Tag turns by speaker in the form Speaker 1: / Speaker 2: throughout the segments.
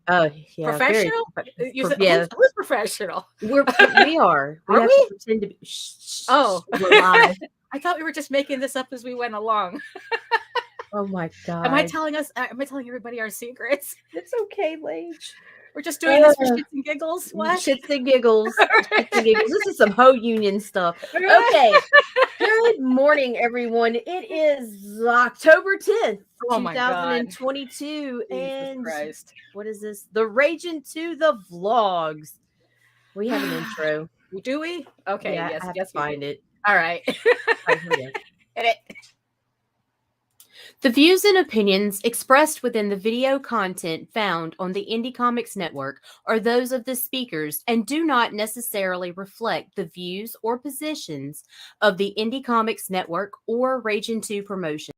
Speaker 1: Oh, yeah, very
Speaker 2: Professional? You said
Speaker 1: yeah.
Speaker 2: who's professional?
Speaker 1: We are. We
Speaker 2: Are
Speaker 1: have to
Speaker 2: we?
Speaker 1: pretend to be shh,
Speaker 2: Oh,
Speaker 1: we're live.
Speaker 2: I thought we were just making this up as we went along.
Speaker 1: Oh my
Speaker 2: Am I
Speaker 1: god.
Speaker 2: telling us? Am I telling everybody our secrets?
Speaker 1: It's okay, Lage.
Speaker 2: We're just doing this for shits and giggles. What?
Speaker 1: Shits and giggles. Shits and giggles. This is some whole union stuff. Okay. Good morning, everyone. It is October 10th,
Speaker 2: Oh my god.
Speaker 1: 2022.
Speaker 2: Jesus
Speaker 1: And
Speaker 2: Christ.
Speaker 1: what is this? The Ragin to the vlogs. We have an intro.
Speaker 2: Do we? Okay,
Speaker 1: Yeah,
Speaker 2: yes,
Speaker 1: I have
Speaker 2: yes,
Speaker 1: to find it.
Speaker 2: All right.
Speaker 1: Right, here we go.
Speaker 2: Hit it.
Speaker 1: The views and opinions expressed within the video content found on the Indie Comics Network are those of the speakers and do not necessarily reflect the views or positions of the Indie Comics Network or Ragin 2 Promotion.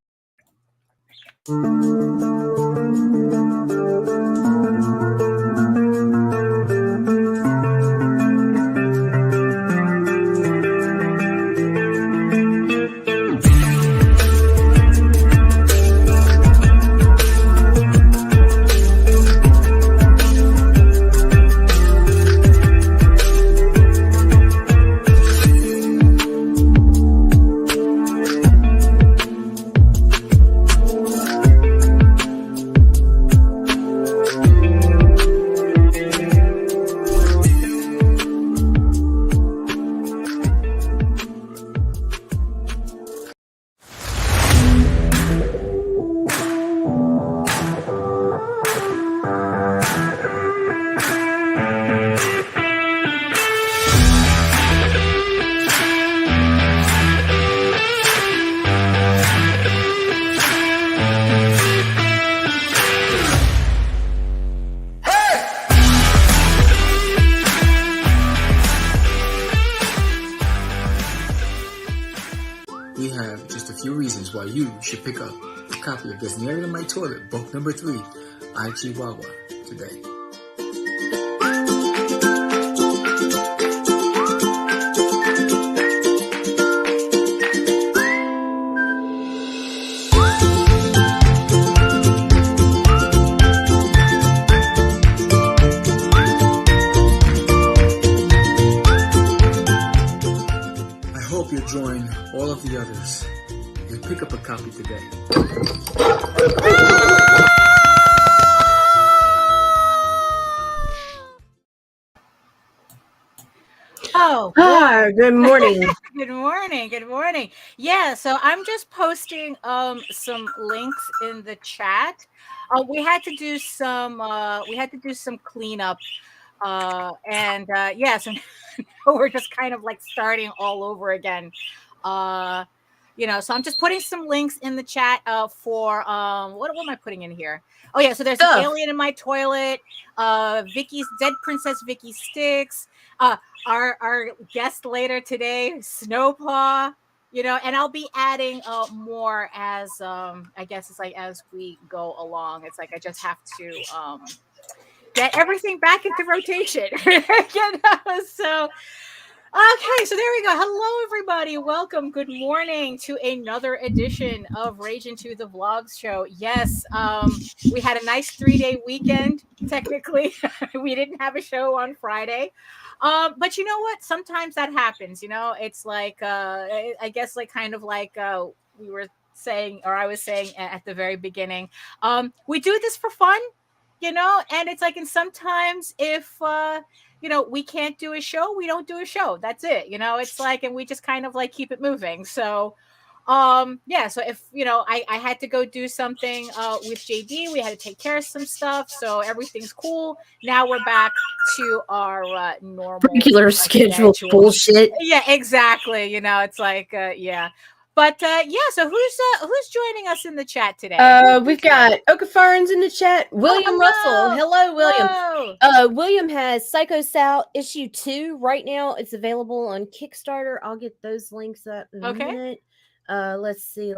Speaker 3: We have just a few reasons why you should pick up a copy of This Narrative in My Toilet, book number 3, I Chihuahua, today. I hope you'll join all of the others and pick up a copy today.
Speaker 2: Oh,
Speaker 1: Good morning.
Speaker 2: good morning. Good morning. Yeah, so I'm just posting some links in the chat. We had to do some cleanup. Yeah, so we're just kind of like starting all over again. So I'm just putting some links in the chat for what am I putting in here? Oh yeah, so there's an alien in my toilet, Vicky's Dead Princess Vicky Sticks, our guest later today, Snowpaw, and I'll be adding more as I guess it's like as we go along. It's like I just have to get everything back into rotation. So okay, so there we go. Hello, everybody. Welcome. Good morning to another edition of Ragin' to the Vlogs show. Yes, we had a nice 3-day weekend. Technically, we didn't have a show on Friday. But you know what? Sometimes that happens. It's like I guess like kind of like we were saying, or I was saying at the very beginning. We do this for fun, and it's like, and sometimes if we can't do a show, we don't do a show. That's it. It's like, and we just kind of like keep it moving. So, yeah. So if, I had to go do something with JD, we had to take care of some stuff. So everything's cool. Now we're back to our normal
Speaker 1: Regular schedule bullshit.
Speaker 2: Yeah, exactly. It's like, yeah. But yeah, so who's joining us in the chat today?
Speaker 1: We've got Okafarns in the chat. William Russell. Hello, William.
Speaker 2: Hello.
Speaker 1: William has Psycho Sal issue 2 right now. It's available on Kickstarter. I'll get those links up in a minute. Let's see.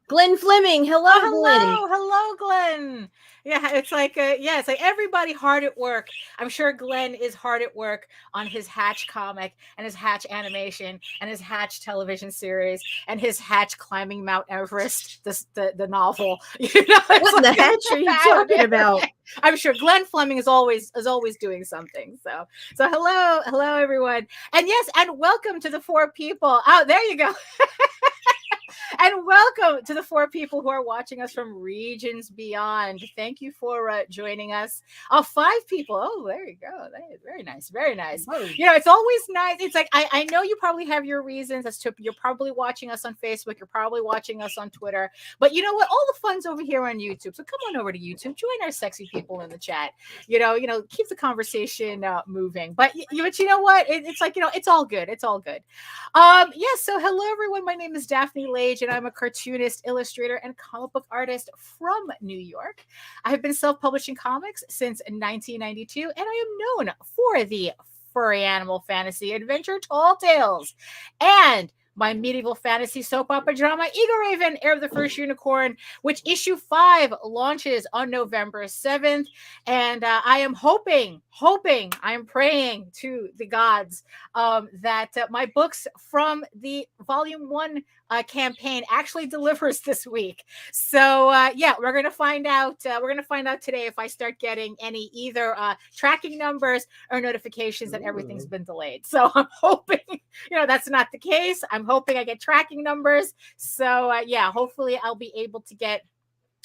Speaker 1: Glenn Fleming. Hello, Glenn.
Speaker 2: Hello, Glenn. Yeah, it's like it's like everybody hard at work. I'm sure Glenn is hard at work on his Hatch comic and his Hatch animation and his Hatch television series and his Hatch climbing Mount Everest, the novel. You know,
Speaker 1: What the heck are you talking about?
Speaker 2: I'm sure Glenn Fleming is always doing something. So hello everyone, and yes, and welcome to the 4 people. Oh, there you go. And welcome to the 4 people who are watching us from regions beyond. Thank you for joining us. 5 people. Oh, there you go. That is very nice. Very nice.
Speaker 1: Whoa.
Speaker 2: You know, it's always nice. It's like, I know you probably have your reasons as to you're probably watching us on Facebook. You're probably watching us on Twitter. But you know what? All the fun's over here on YouTube. So come on over to YouTube. Join our sexy people in the chat. You know, keep the conversation moving. But you know what? It's like, it's all good. It's all good. Yes. So hello, everyone. My name is Daphne Lage, and I'm a cartoonist, illustrator, and comic book artist from New York. I have been self-publishing comics since 1992, and I am known for the furry animal fantasy adventure Tall Tales and my medieval fantasy soap opera drama Eagle Raven, Heir of the First Unicorn, which issue 5 launches on November 7th. And I am hoping, I am praying to the gods that my books from the volume 1 campaign actually delivers this week. So we're going to find out. We're going to find out today if I start getting any either tracking numbers or notifications that everything's been delayed. So I'm hoping, that's not the case. I'm hoping I get tracking numbers. So hopefully I'll be able to get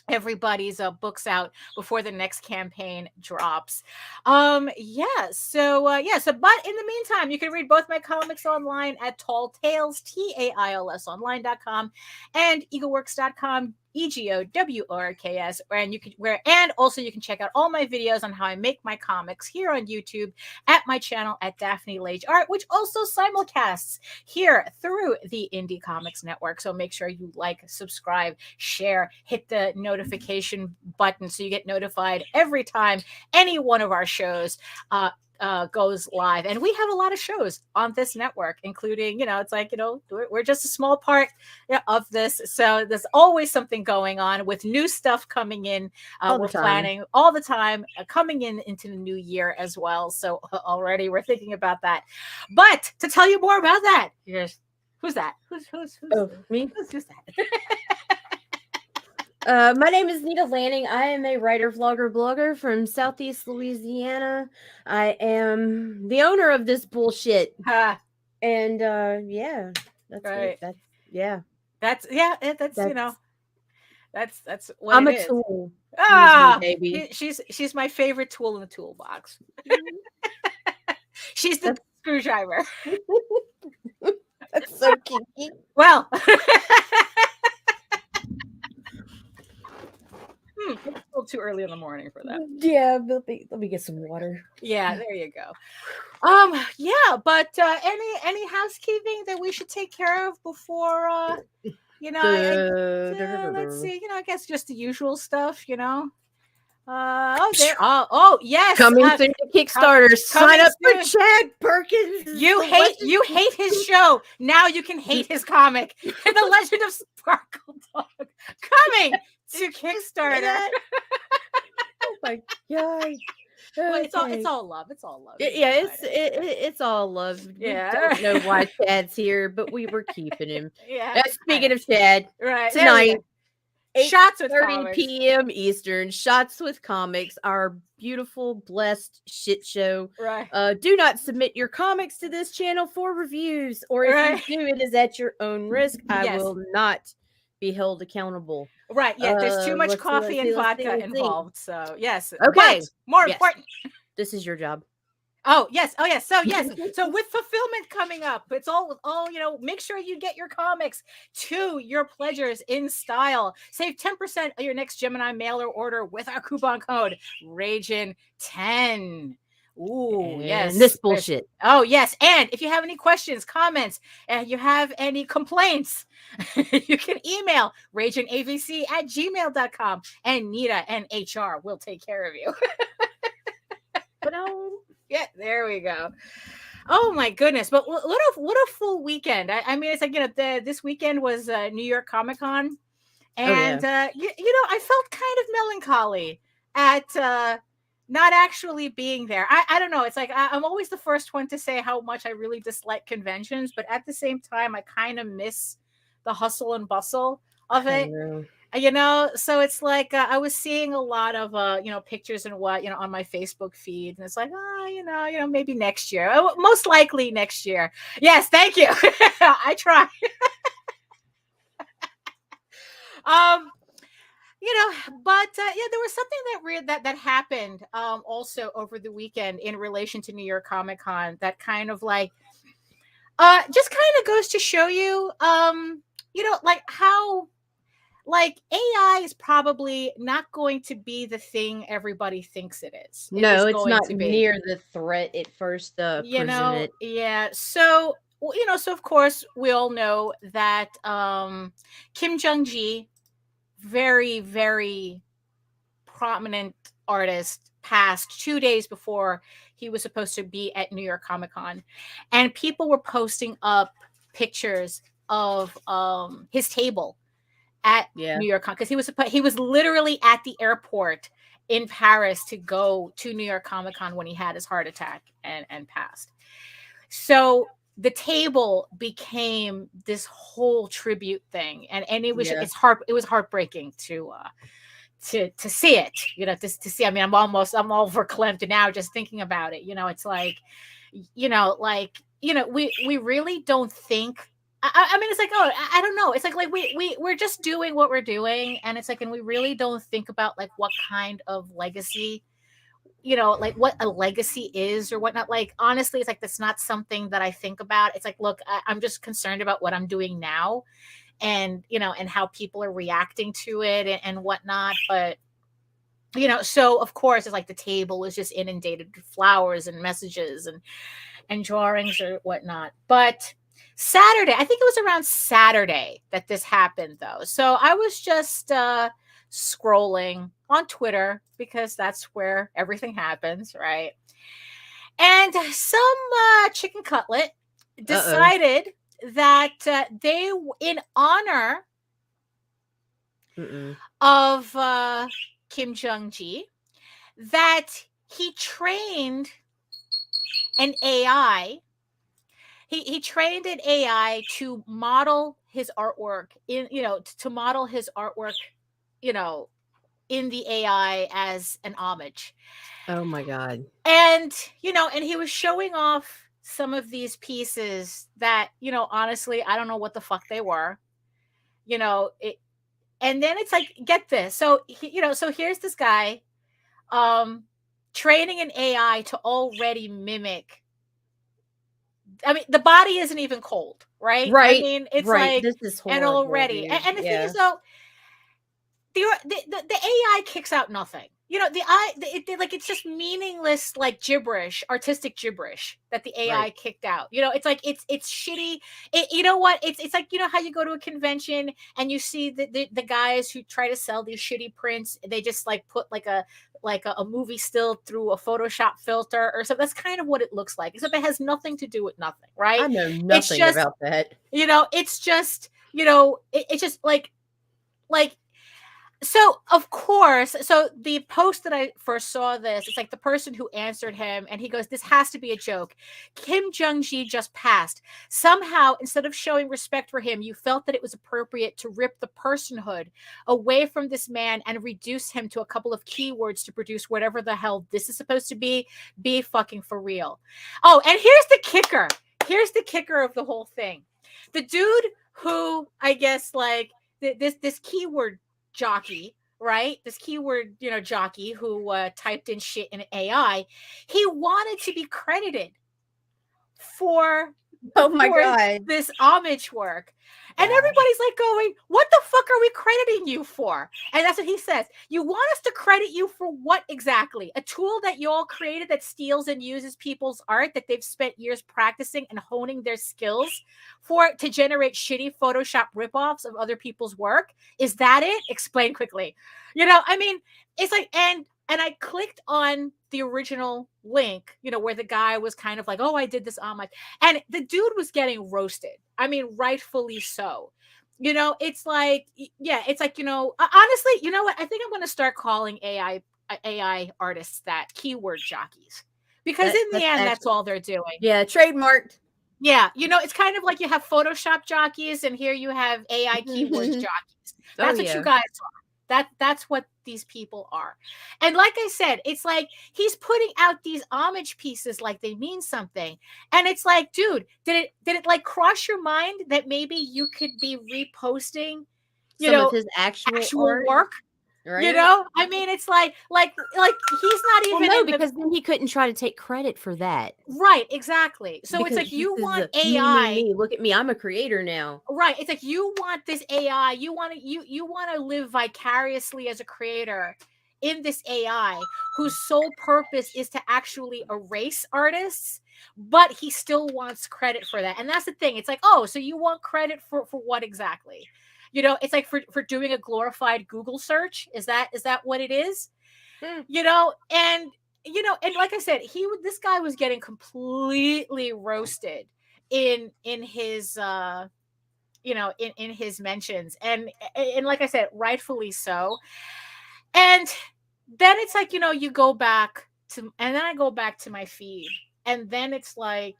Speaker 2: everybody's books out before the next campaign drops. So but in the meantime, you can read both my comics online at Tall Tales, TAILS online.com and eagleworks.com, EGOWORKS, and also you can check out all my videos on how I make my comics here on YouTube at my channel at Daphne Lage Art, which also simulcasts here through the Indie Comics Network. So make sure you like, subscribe, share, hit the notification button so you get notified every time any one of our shows goes live. And we have a lot of shows on this network, including, it's like, we're just a small part of this. So there's always something going on with new stuff coming in. We're planning all the time, coming into the new year as well. So already we're thinking about that. But to tell you more about that, who's that? Who's
Speaker 1: me?
Speaker 2: Who's that?
Speaker 1: My name is Nita Lanning. I am a writer, vlogger, blogger from Southeast Louisiana. I am the owner of this bullshit. And that's
Speaker 2: right.
Speaker 1: That's
Speaker 2: that's what
Speaker 1: I'm
Speaker 2: it
Speaker 1: a
Speaker 2: is.
Speaker 1: tool.
Speaker 2: Baby. She's my favorite tool in the toolbox. She's the screwdriver.
Speaker 1: That's so kinky.
Speaker 2: Well, it's a little too early in the morning for that.
Speaker 1: Yeah, let me get some water.
Speaker 2: Yeah, there you go. But any housekeeping that we should take care of before let's see, I guess just the usual stuff, yes.
Speaker 1: Coming soon to Kickstarter. Sign up for Chad Perkins.
Speaker 2: You hate his show. Now you can hate his comic. The Legend of Sparkle Dog coming to Kickstarter.
Speaker 1: Oh my god.
Speaker 2: Well, it's all love. It's all love.
Speaker 1: It's all love.
Speaker 2: Yeah.
Speaker 1: We don't know why Chad's here, but we were keeping him.
Speaker 2: Yeah.
Speaker 1: Speaking of Chad,
Speaker 2: right
Speaker 1: tonight,
Speaker 2: Shots with
Speaker 1: 8:30 p.m. Eastern, Shots with Comics, our beautiful, blessed shit show.
Speaker 2: Right.
Speaker 1: Do not submit your comics to this channel for reviews, or if you do, it is at your own risk. I will not be held accountable.
Speaker 2: Right. Yeah. There's too much coffee and vodka involved. So yes.
Speaker 1: Okay.
Speaker 2: But more important.
Speaker 1: This is your job.
Speaker 2: Oh yes. So yes. So with fulfillment coming up, it's all make sure you get your comics to your pledgers in style. Save 10% of your next Gemini mailer order with our coupon code Ragin10. Ooh, yes.
Speaker 1: This bullshit.
Speaker 2: Oh, yes. And if you have any questions, comments, and you have any complaints, you can email raginavc@gmail.com and Nita and HR will take care of you. Yeah, there we go. Oh my goodness. But what a full weekend. I mean, it's like, this weekend was New York Comic Con. And, I felt kind of melancholy at not actually being there. I don't know. It's like I'm always the first one to say how much I really dislike conventions, but at the same time, I kind of miss the hustle and bustle of it. So it's like I was seeing a lot of pictures and on my Facebook feed, and it's like, maybe next year. Most likely next year. Yes, thank you. I try. But there was something that happened also over the weekend in relation to New York Comic Con that kind of like just kind of goes to show you like how like AI is probably not going to be the thing everybody thinks it is.
Speaker 1: No, it's not near the threat it first presented.
Speaker 2: Yeah. So so of course we all know that Kim Jong-gi, very, very prominent artist, passed 2 days before he was supposed to be at New York Comic Con, and people were posting up pictures of his table at New York Con, because he was literally at the airport in Paris to go to New York Comic Con when he had his heart attack and passed. So the table became this whole tribute thing, and it was it was heartbreaking to see it, to see. I mean, I'm all verklempt now just thinking about it. It's like, we really don't think. I mean, it's like, I don't know. It's like we're just doing what we're doing, and it's like, and we really don't think about like what kind of legacy, like what a legacy is or whatnot. Like, honestly, it's like, that's not something that I think about. It's like, look, I'm just concerned about what I'm doing now, and and how people are reacting to it and whatnot. But so of course it's like the table was just inundated with flowers and messages and drawings or whatnot. But Saturday, I think it was around Saturday that this happened, though. So I was just scrolling on Twitter, because that's where everything happens, right? And some chicken cutlet decided that they, in honor of Kim Jong-gi, that he trained an AI. He trained an AI to model his artwork in the AI as an homage.
Speaker 1: Oh my God.
Speaker 2: And and he was showing off some of these pieces that, honestly, I don't know what the fuck they were. And then it's like, get this. So so here's this guy training an AI to already mimic. I mean, the body isn't even cold, right?
Speaker 1: Right.
Speaker 2: I mean, it's
Speaker 1: right.
Speaker 2: like,
Speaker 1: This is horrible,
Speaker 2: and already, and the thing is, though, the AI kicks out nothing. It's just meaningless, like gibberish, artistic gibberish that the AI kicked out. It's like it's shitty. You know what? It's like, how you go to a convention and you see the guys who try to sell these shitty prints. They just like put like a movie still through a Photoshop filter or something. That's kind of what it looks like, except it has nothing to do with nothing, right?
Speaker 1: I know nothing about that.
Speaker 2: It's just, it's just like. So, of course, so the post that I first saw this, it's like the person who answered him, and he goes, "This has to be a joke. Kim Jong-gi just passed. Somehow, instead of showing respect for him, you felt that it was appropriate to rip the personhood away from this man and reduce him to a couple of keywords to produce whatever the hell this is supposed to be. Be fucking for real." Oh, and here's the kicker. Here's the kicker of the whole thing. The dude who, I guess, like, this keyword jockey, right? This keyword, jockey who typed in shit in AI, he wanted to be credited for
Speaker 1: God,
Speaker 2: this homage work. And everybody's like going, "What the fuck are we crediting you for?" And that's what he says. "You want us to credit you for what exactly? A tool that you all created that steals and uses people's art that they've spent years practicing and honing their skills for, to generate shitty Photoshop ripoffs of other people's work? Is that it? Explain quickly." I mean, it's like, and I clicked on the original link, where the guy was kind of like, "Oh, I did this homage," and the dude was getting roasted. I mean, rightfully so. It's like, it's like, honestly, you know what? I think I'm going to start calling AI AI artists that keyword jockeys, because in the end, that's all they're doing.
Speaker 1: Yeah, trademarked.
Speaker 2: Yeah, it's kind of like you have Photoshop jockeys, and here you have AI keywords jockeys. That's what you guys are. That's what these people are. And like I said, it's like he's putting out these homage pieces like they mean something. And it's like, dude, did it like cross your mind that maybe you could be reposting,
Speaker 1: some of his actual
Speaker 2: work? Right? I mean, it's like he's not even
Speaker 1: because then he couldn't try to take credit for that.
Speaker 2: Right, exactly. So
Speaker 1: because
Speaker 2: it's like you want
Speaker 1: AI. Me. Look at me, I'm a creator now.
Speaker 2: Right. It's like you want this AI. You want to live vicariously as a creator in this AI whose sole purpose is to actually erase artists, but he still wants credit for that. And that's the thing. It's like, oh, so you want credit for what exactly? It's like for doing a glorified Google search. Is that what it is? And like I said, this guy was getting completely roasted in his in his mentions, and like I said, rightfully so. And then it's like, you go back to, and then I go back to my feed, and then it's like,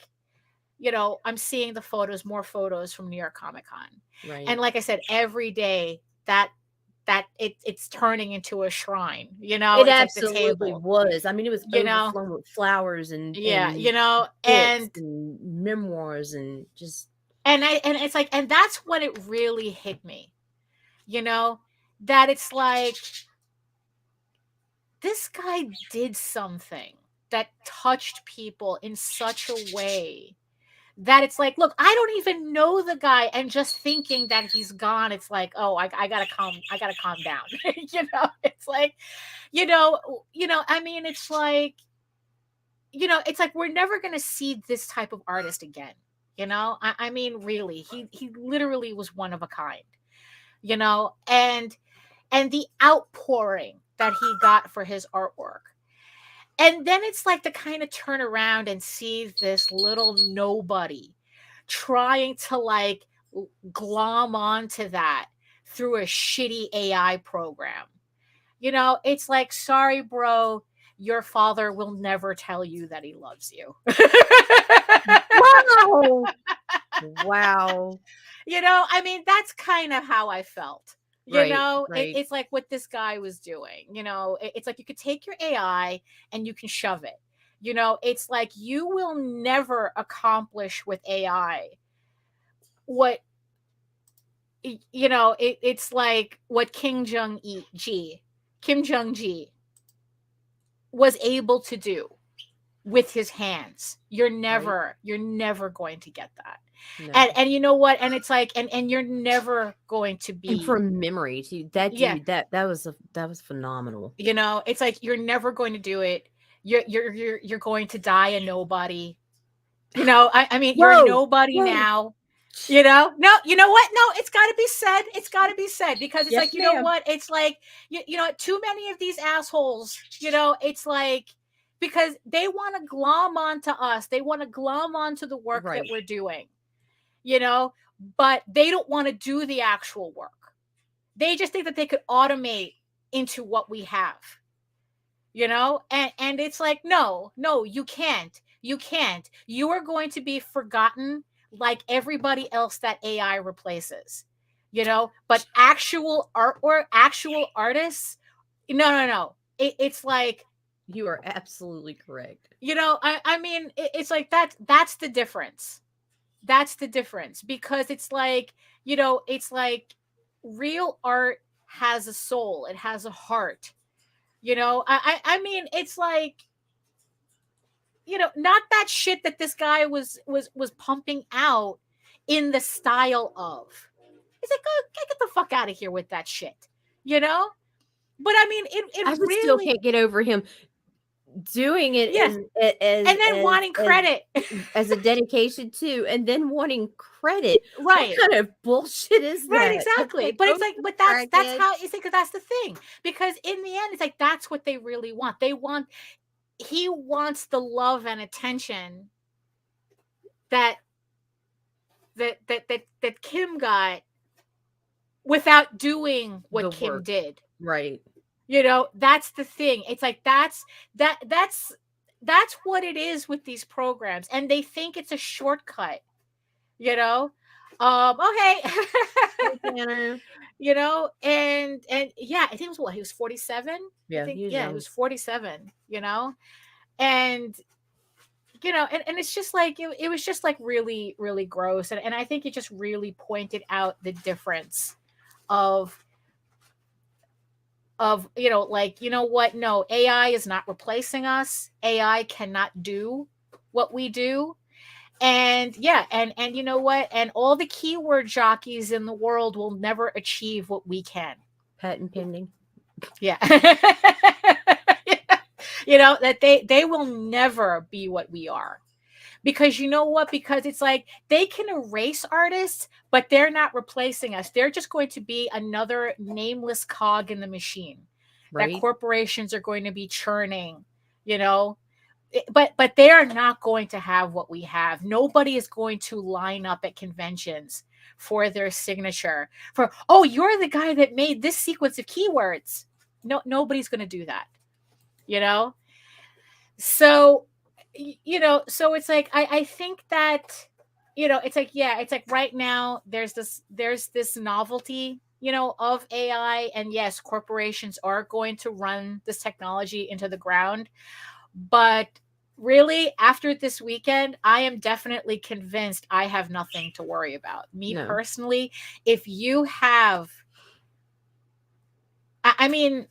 Speaker 2: I'm seeing more photos from New York Comic Con. Right. And like I said, every day that it's turning into a shrine, it
Speaker 1: absolutely was. I mean, it was overflowing with flowers and and memoirs and just,
Speaker 2: and it's like, and that's when it really hit me, that it's like, this guy did something that touched people in such a way that it's like, look, I don't even know the guy, and just thinking that he's gone, it's like, oh, I gotta calm down. It's like, I mean, it's like, it's like we're never gonna see this type of artist again. I mean, really, he literally was one of a kind. And the outpouring that he got for his artwork. And then it's like to kind of turn around and see this little nobody trying to like glom onto that through a shitty AI program. It's like, sorry, bro, your father will never tell you that he loves you.
Speaker 1: Wow. Wow.
Speaker 2: I mean, that's kind of how I felt.
Speaker 1: Right.
Speaker 2: It's like what this guy was doing. It's like you could take your AI and you can shove it. It's like you will never accomplish with AI what it's like what Kim Jong-gi was able to do with his hands. You're never going to get that. No. And you know what? And it's like, and you're never going to be.
Speaker 1: And from memory, too. That dude, that was phenomenal.
Speaker 2: It's like you're never going to do it. You're going to die a nobody. I mean, you're a nobody now. No, you know what? No, it's got to be said. It's got to be said, because it's like, you know what? It's like, too many of these assholes. It's like, because they want to glom onto us. They want to glom onto the work that we're doing. But they don't want to do the actual work. They just think that they could automate into what we have, and it's like, no, you can't. You are going to be forgotten like everybody else that AI replaces, but actual artwork, actual artists, no. It's like,
Speaker 1: you are absolutely correct.
Speaker 2: I mean, it's like that's the difference. That's the difference, because it's like, it's like real art has a soul. It has a heart. I mean, it's like, not that shit that this guy was pumping out in the style of. It's like, oh, get the fuck out of here with that shit. But I mean, it
Speaker 1: I really still can't get over him doing it,
Speaker 2: yes, and then wanting credit
Speaker 1: as a dedication to, and then wanting credit.
Speaker 2: Right?
Speaker 1: What kind of bullshit is that?
Speaker 2: Right, exactly. But it's like, but that's how it's like, because that's the thing. Because in the end, it's like that's what they really want. He wants the love and attention that Kim got without doing what Kim did.
Speaker 1: Right.
Speaker 2: You know, that's the thing. It's like that's what it is with these programs, and they think it's a shortcut. You know, oh
Speaker 1: Hey,
Speaker 2: hey,
Speaker 1: Tanner.
Speaker 2: you know, and yeah, I think it was what, he was 47. I
Speaker 1: Yeah,
Speaker 2: think,
Speaker 1: he was
Speaker 2: yeah, he
Speaker 1: young.
Speaker 2: was 47. You know, and you know, and it's just like it was just like really, really gross, and I think it just really pointed out the difference of you know, like, you know what, no, AI is not replacing us. AI cannot do what we do. And yeah, and you know what, and all the keyword jockeys in the world will never achieve what we can.
Speaker 1: Patent pending.
Speaker 2: Yeah. You know, that they will never be what we are. Because you know what? Because it's like they can erase artists, but they're not replacing us. They're just going to be another nameless cog in the machine that
Speaker 1: Right?
Speaker 2: corporations are going to be churning, you know. But they are not going to have what we have. Nobody is going to line up at conventions for their signature for, oh, you're the guy that made this sequence of keywords. No, nobody's going to do that, you know. So you know, so it's like I think that, you know, it's like, yeah, it's like right now there's this novelty, you know, of AI, and yes, corporations are going to run this technology into the ground. But really, after this weekend, I am definitely convinced I have nothing to worry about. Me
Speaker 1: No.
Speaker 2: personally, if you have, I mean,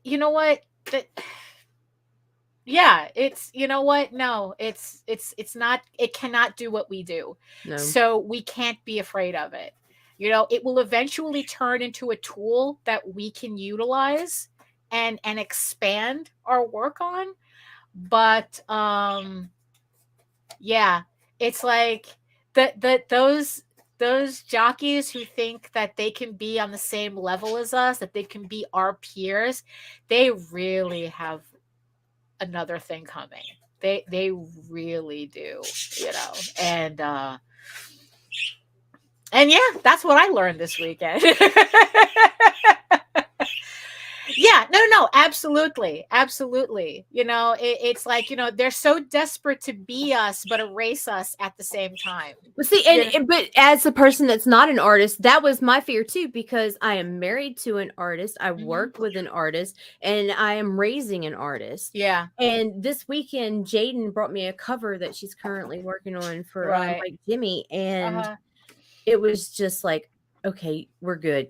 Speaker 2: you know what? The, yeah, it's, you know what, no, it's not, it cannot do what we do.
Speaker 1: No.
Speaker 2: So we can't be afraid of it. You know, it will eventually turn into a tool that we can utilize and expand our work on. But yeah, it's like those jockeys who think that they can be on the same level as us, that they can be our peers, they really have another thing coming. They really do, you know. And yeah, that's what I learned this weekend. Yeah, no, absolutely, absolutely. You know, it's like, you know, they're so desperate to be us but erase us at the same time.
Speaker 1: But see, but as a person that's not an artist, that was my fear too, because I am married to an artist, I work with an artist, and I am raising an artist.
Speaker 2: Yeah.
Speaker 1: And this weekend, Jaden brought me a cover that she's currently working on for like Jimmy, and it was just like, okay, we're good.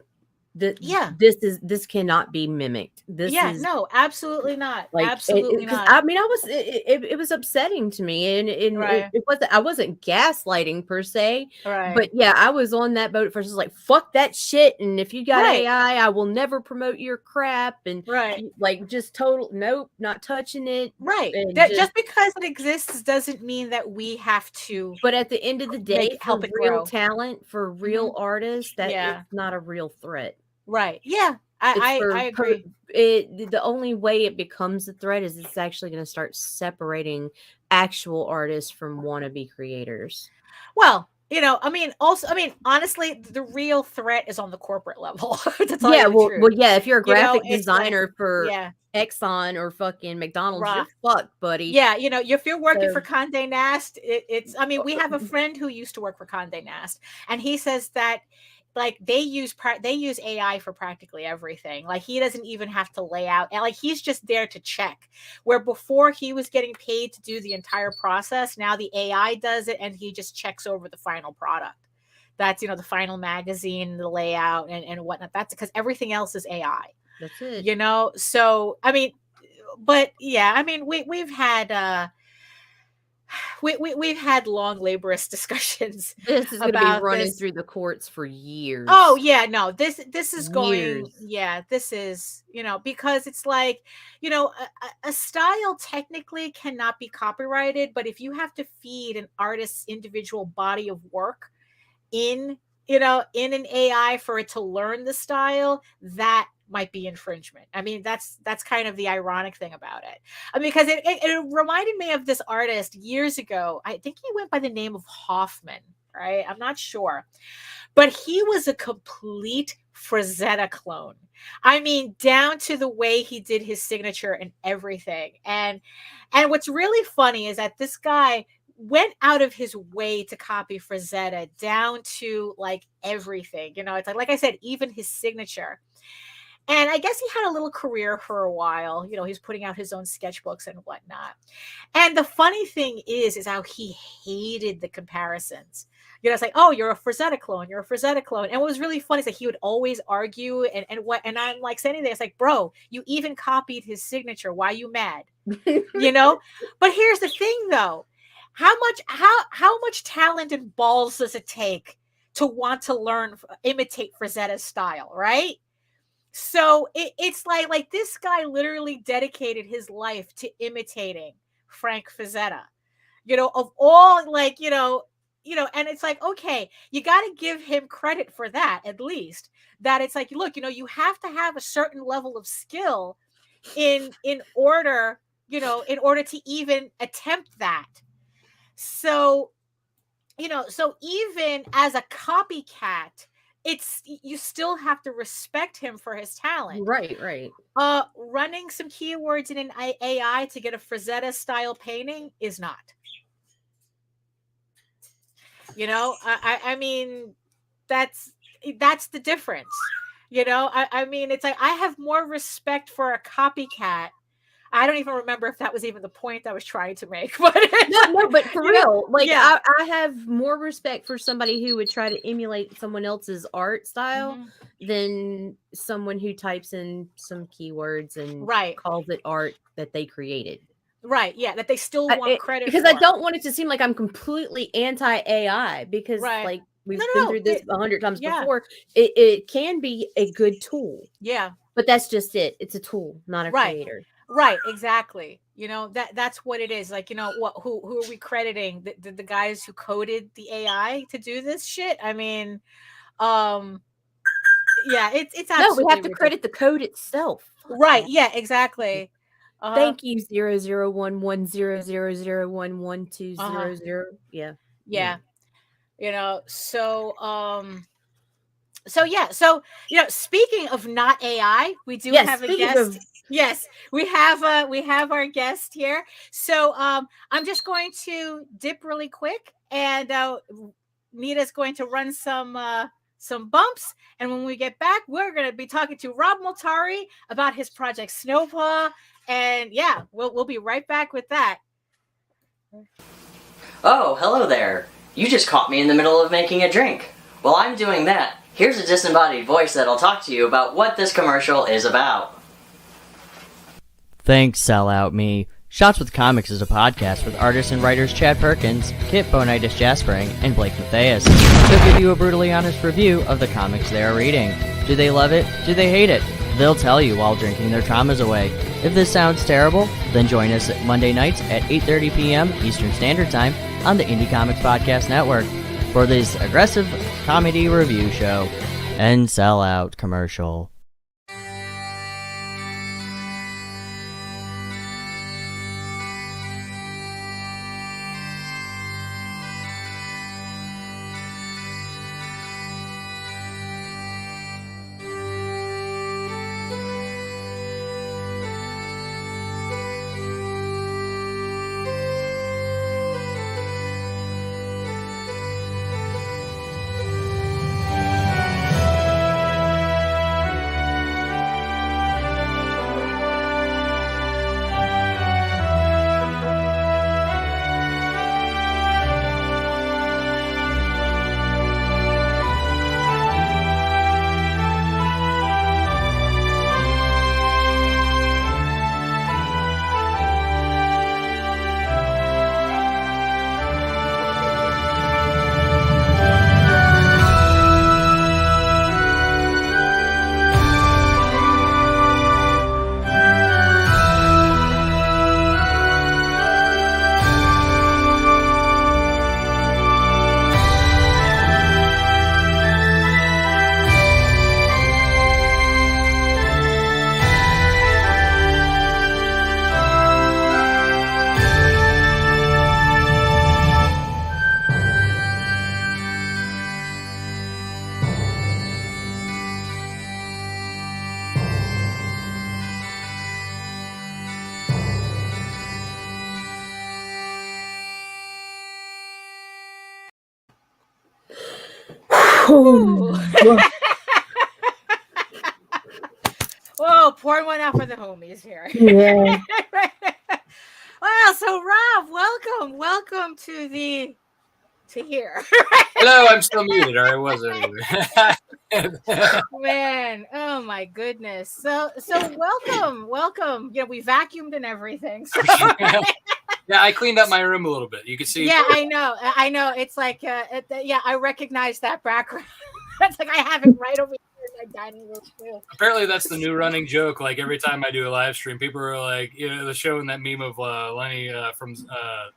Speaker 2: Yeah.
Speaker 1: This cannot be mimicked. This is
Speaker 2: no, absolutely not.
Speaker 1: like,
Speaker 2: Absolutely
Speaker 1: because
Speaker 2: not.
Speaker 1: I mean, it was upsetting to me, and it wasn't, I wasn't gaslighting per se, but yeah, I was on that boat first. It's like, fuck that shit, and if you got AI, I will never promote your crap, and like, just total nope, not touching it. And
Speaker 2: Just because it exists doesn't mean that we have to.
Speaker 1: But at the end of the day, for
Speaker 2: help it
Speaker 1: real
Speaker 2: grow.
Speaker 1: talent, for real artists, that it's not a real threat.
Speaker 2: Yeah, I agree.
Speaker 1: The only way it becomes a threat is it's actually going to start separating actual artists from wannabe creators.
Speaker 2: Well, you know, I mean, also, I mean, honestly, the real threat is on the corporate level.
Speaker 1: Yeah, well, yeah, if you're a graphic designer
Speaker 2: like,
Speaker 1: for Exxon or fucking McDonald's, you're fucked, buddy.
Speaker 2: Yeah, you know, if you're working for Condé Nast, it's, I mean, we have a friend who used to work for Condé Nast, and he says that, like, they use AI for practically everything. Like, he doesn't even have to lay out, and like, he's just there to check. Where before he was getting paid to do the entire process, now the AI does it, and he just checks over the final product. That's, you know, the final magazine, the layout, and whatnot. That's because everything else is AI.
Speaker 1: That's it.
Speaker 2: You know, so I mean, but yeah, I mean, we've had we've had long, laborious discussions.
Speaker 1: This is going to be running through the courts for years.
Speaker 2: Oh yeah, no, this is going. Yeah, this is, you know, because it's like, you know, a style technically cannot be copyrighted, but if you have to feed an artist's individual body of work in, you know, in an AI for it to learn the style, that might be infringement. I mean, that's kind of the ironic thing about it. I mean, because it reminded me of this artist years ago. I think he went by the name of Hoffman, right? I'm not sure. But he was a complete Frazetta clone. I mean, down to the way he did his signature and everything. And what's really funny is that this guy went out of his way to copy Frazetta down to like everything. You know, it's like I said, even his signature. And I guess he had a little career for a while. You know, he's putting out his own sketchbooks and whatnot. And the funny thing is how he hated the comparisons. You know, it's like, oh, you're a Frazetta clone. You're a Frazetta clone. And what was really funny is that he would always argue and I'm like saying to this, like, bro, you even copied his signature. Why are you mad? You know? But here's the thing though. How much talent and balls does it take to want to imitate Frazetta's style, right? So it's like this guy literally dedicated his life to imitating Frank Frazetta, you know, of all, like, you know, and it's like, okay, you got to give him credit for that, at least, that it's like, look, you know, you have to have a certain level of skill in order, you know, in order to even attempt that. So, you know, so even as a copycat, you still have to respect him for his talent.
Speaker 1: Right.
Speaker 2: Running some keywords in an AI to get a Frazetta style painting is not. You know, I mean, that's the difference. You know, I mean, it's like I have more respect for a copycat. I don't even remember if that was even the point I was trying to make. But
Speaker 1: no, but for real, like, yeah. I have more respect for somebody who would try to emulate someone else's art style than someone who types in some keywords and calls it art that they created.
Speaker 2: Right. Yeah. That they still want credit
Speaker 1: because
Speaker 2: for.
Speaker 1: I don't want it to seem like I'm completely anti-AI because like we've been through this 100 times before. It can be a good tool.
Speaker 2: Yeah.
Speaker 1: But that's just it. It's a tool, not a creator.
Speaker 2: Right, exactly. You know, that's what it is. Like, you know, who are we crediting? The guys who coded the AI to do this shit? I mean, yeah, it's absolutely
Speaker 1: we have to credit the code itself.
Speaker 2: Right, yeah, exactly.
Speaker 1: Thank you, 001100011200. Yeah.
Speaker 2: You know, so yeah, so you know, speaking of not AI, we do have a guest. Yes, we have our guest here. So I'm just going to dip really quick, and Nita's going to run some bumps, and when we get back, we're going to be talking to Rob Multari about his project Snowpaw, and yeah, we'll be right back with that.
Speaker 4: Oh, hello there. You just caught me in the middle of making a drink. While I'm doing that, here's a disembodied voice that'll talk to you about what this commercial is about.
Speaker 5: Thanks, sellout me. Shots with Comics is a podcast with artists and writers Chad Perkins, Kit Bonitis Jaspering, and Blake Matthias. They'll give you a brutally honest review of the comics they are reading. Do they love it? Do they hate it? They'll tell you while drinking their traumas away. If this sounds terrible, then join us Monday nights at 8:30 p.m. Eastern Standard Time on the Indie Comics Podcast Network for this aggressive comedy review show and sellout commercial.
Speaker 2: Ooh. Whoa, pouring one out for the homies here.
Speaker 6: Yeah.
Speaker 2: Wow, so Rob, welcome to here.
Speaker 7: Hello, I'm still muted, or I was anyway.
Speaker 2: Man, oh my goodness. So welcome. Yeah, we vacuumed and everything. So.
Speaker 7: Yeah, I cleaned up my room a little bit. You can see.
Speaker 2: Yeah, I know. It's like, yeah, I recognize that background. It's like I have it right over here in my dining room too.
Speaker 7: Apparently, that's the new running joke. Like every time I do a live stream, people are like, they're showing that meme of Lenny from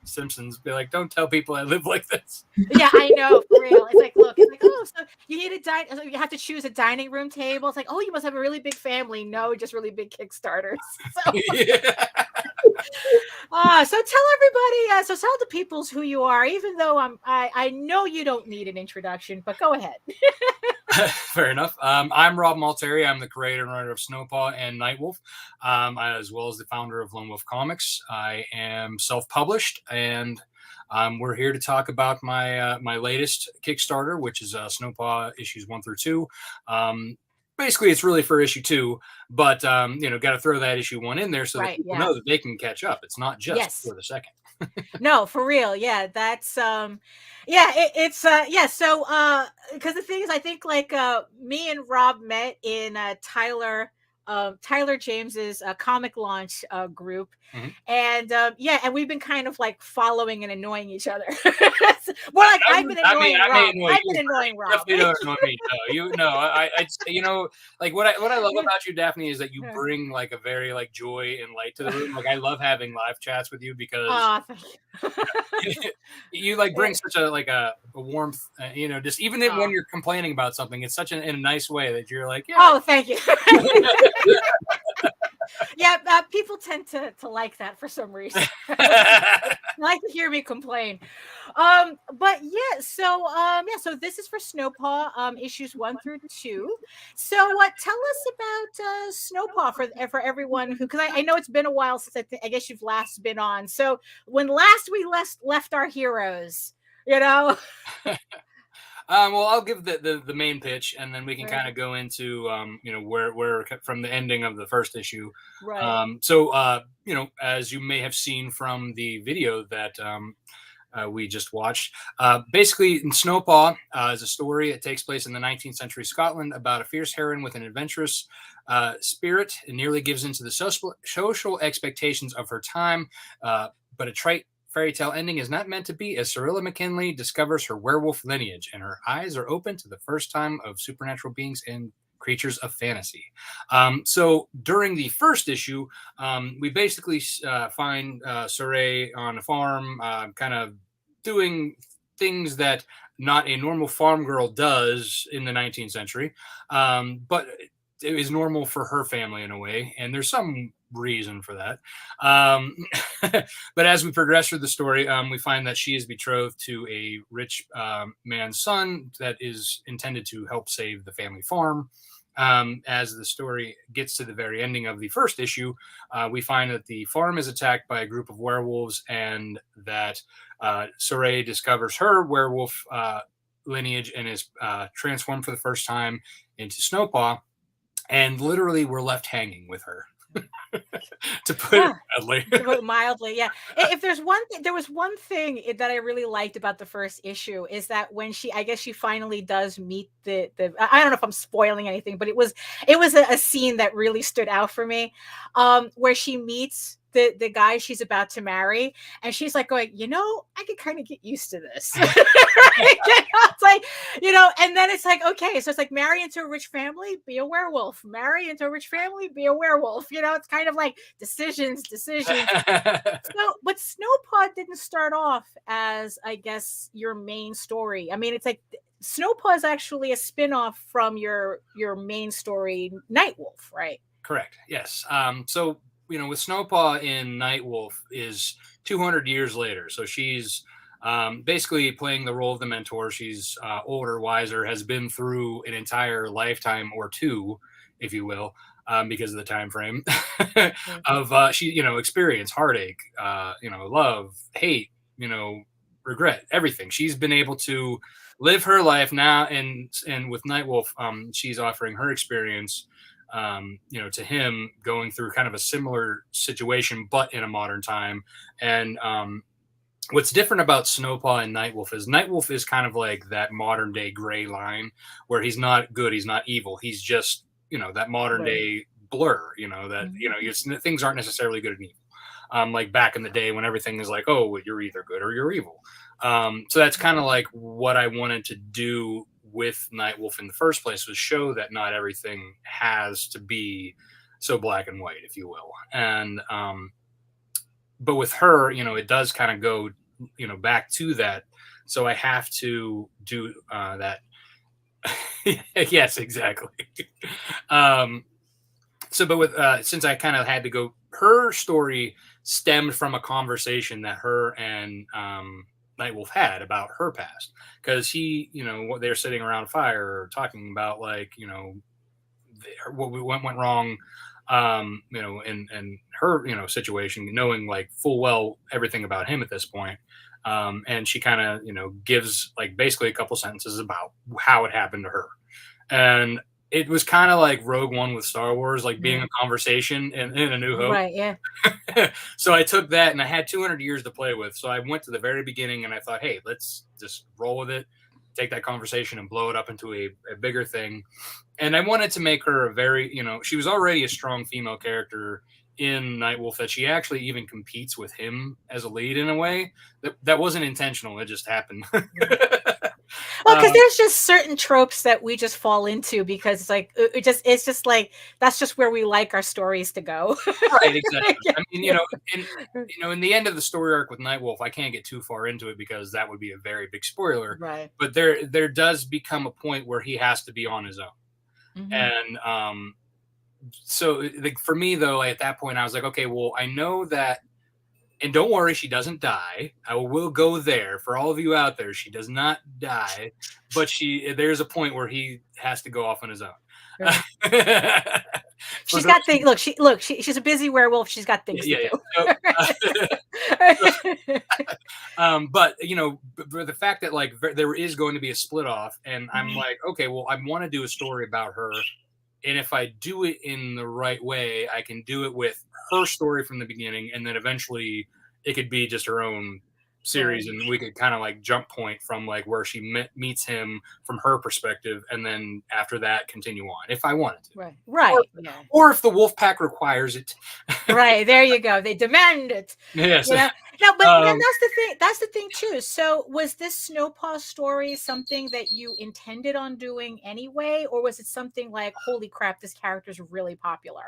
Speaker 7: Simpsons. Be like, don't tell people I live like this.
Speaker 2: Yeah, I know, for real. It's like, look, oh, so you need you have to choose a dining room table. It's like, oh, you must have a really big family. No, just really big Kickstarters. So.
Speaker 7: Yeah.
Speaker 2: So tell everybody, so tell the peoples who you are, even though I know you don't need an introduction, but go ahead.
Speaker 7: Fair enough. I'm Rob Multari. I'm the creator and writer of Snowpaw and Nightwolf, as well as the founder of Lone Wolf Comics. I am self-published, and we're here to talk about my latest Kickstarter, which is Snowpaw issues 1 through 2. Basically, it's really for issue 2, but got to throw that issue 1 in there so that people know that they can catch up. It's not just for the second.
Speaker 2: No, for real. Yeah, that's So because the thing is, I think like me and Rob met in Tyler James's comic launch group.
Speaker 7: Mm-hmm.
Speaker 2: And and we've been kind of like following and annoying each other. More like I've been annoying Rob. I've been annoying Rob.
Speaker 7: Definitely don't annoy me. I like what I love about you, Daphne, is that you bring like a very like joy and light to the room. Like I love having live chats with you because you like bring such a warmth. Just even when you're complaining about something, it's such in a nice way that you're like, yeah.
Speaker 2: Oh, thank you. Yeah, people tend to like that for some reason. Like to hear me complain. But yeah, so this is for Snowpaw, issues 1 through 2. So tell us about Snowpaw for everyone who, because I know it's been a while since I guess you've last been on. So when last we left our heroes,
Speaker 7: Well, I'll give the main pitch, and then we can kind of go into where from the ending of the first issue.
Speaker 2: Right.
Speaker 7: As you may have seen from the video that we just watched, basically, Snowpaw is a story. It takes place in the 19th century Scotland about a fierce heroine with an adventurous spirit and nearly gives into the social expectations of her time, but a trite fairy tale ending is not meant to be, as Cyrilla McKinley discovers her werewolf lineage and her eyes are open to the first time of supernatural beings and creatures of fantasy. So during the first issue, we basically find Saray on a farm, kind of doing things that not a normal farm girl does in the 19th century, but it is normal for her family in a way, and there's some reason for that. But as we progress through the story, we find that she is betrothed to a rich man's son that is intended to help save the family farm. As the story gets to the very ending of the first issue, we find that the farm is attacked by a group of werewolves, and that Saray discovers her werewolf lineage and is transformed for the first time into Snowpaw, and literally we're left hanging with her. To put it
Speaker 2: mildly, yeah. If there's one thing, there was one thing that I really liked about the first issue is that when she finally does meet the I don't know if I'm spoiling anything, but it was a scene that really stood out for me, where she meets the guy she's about to marry, and she's like going, I could kind of get used to this. It's like, and then it's like, okay, so it's like marry into a rich family, be a werewolf. Marry into a rich family, be a werewolf. It's kind of like decisions. So, but Snowpaw didn't start off as, I guess, your main story. I mean, it's like Snowpaw is actually a spin-off from your main story, Nightwolf, right?
Speaker 7: Correct. Yes. So, with Snowpaw in Nightwolf is 200 years later. So she's basically playing the role of the mentor. She's older, wiser, has been through an entire lifetime or two, if you will, because of the time frame of she, experience, heartache, love, hate, regret, everything. She's been able to live her life now. And with Nightwolf, she's offering her experience, to him, going through kind of a similar situation, but in a modern time. And what's different about Snowpaw and Nightwolf is kind of like that modern day gray line where he's not good, he's not evil, he's just that modern day blur. Things aren't necessarily good and evil. Like back in the day when everything is like, oh, you're either good or you're evil. So that's kind of like what I wanted to do with Nightwolf in the first place, was show that not everything has to be so black and white, if you will. And but with her, it does kind of go, back to that. So I have to do that. Yes, exactly. But with since I kind of had to go, her story stemmed from a conversation that her and Nightwolf had about her past, because they're sitting around a fire talking about what went wrong, in her situation, knowing like full well everything about him at this point. And she kind of gives like basically a couple sentences about how it happened to her. And it was kind of like Rogue One with Star Wars, like being a conversation in A New Hope.
Speaker 2: Right, yeah.
Speaker 7: So I took that, and I had 200 years to play with. So I went to the very beginning, and I thought, hey, let's just roll with it, take that conversation and blow it up into a bigger thing. And I wanted to make her a very, she was already a strong female character in Nightwolf, that she actually even competes with him as a lead in a way that wasn't intentional. It just happened.
Speaker 2: Well, because there's just certain tropes that we just fall into, because it's like it's just like that's just where we like our stories to go.
Speaker 7: Right, exactly. I mean, in the end of the story arc with Nightwolf, I can't get too far into it because that would be a very big spoiler.
Speaker 2: Right.
Speaker 7: But there does become a point where he has to be on his own. Mm-hmm. And so for me though, at that point I was like, okay, well, I know that. And don't worry, she doesn't die. I will go there for all of you out there. She does not die, but there's a point where he has to go off on his own. Right.
Speaker 2: She's got things. Look, she's a busy werewolf. She's got things to
Speaker 7: do. But the fact that like there is going to be a split off, and I'm like, okay, well, I want to do a story about her, and if I do it in the right way, I can do it with her story from the beginning, and then eventually it could be just her own series, and we could kind of like jump point from like where she meets him from her perspective, and then after that continue on if I wanted to.
Speaker 2: Right.
Speaker 7: Or if the wolf pack requires it.
Speaker 2: Right, there you go. They demand it.
Speaker 7: Yes.
Speaker 2: No, but that's the thing. That's the thing too. So, was this Snowpaw story something that you intended on doing anyway, or was it something like, "Holy crap, this character's really popular"?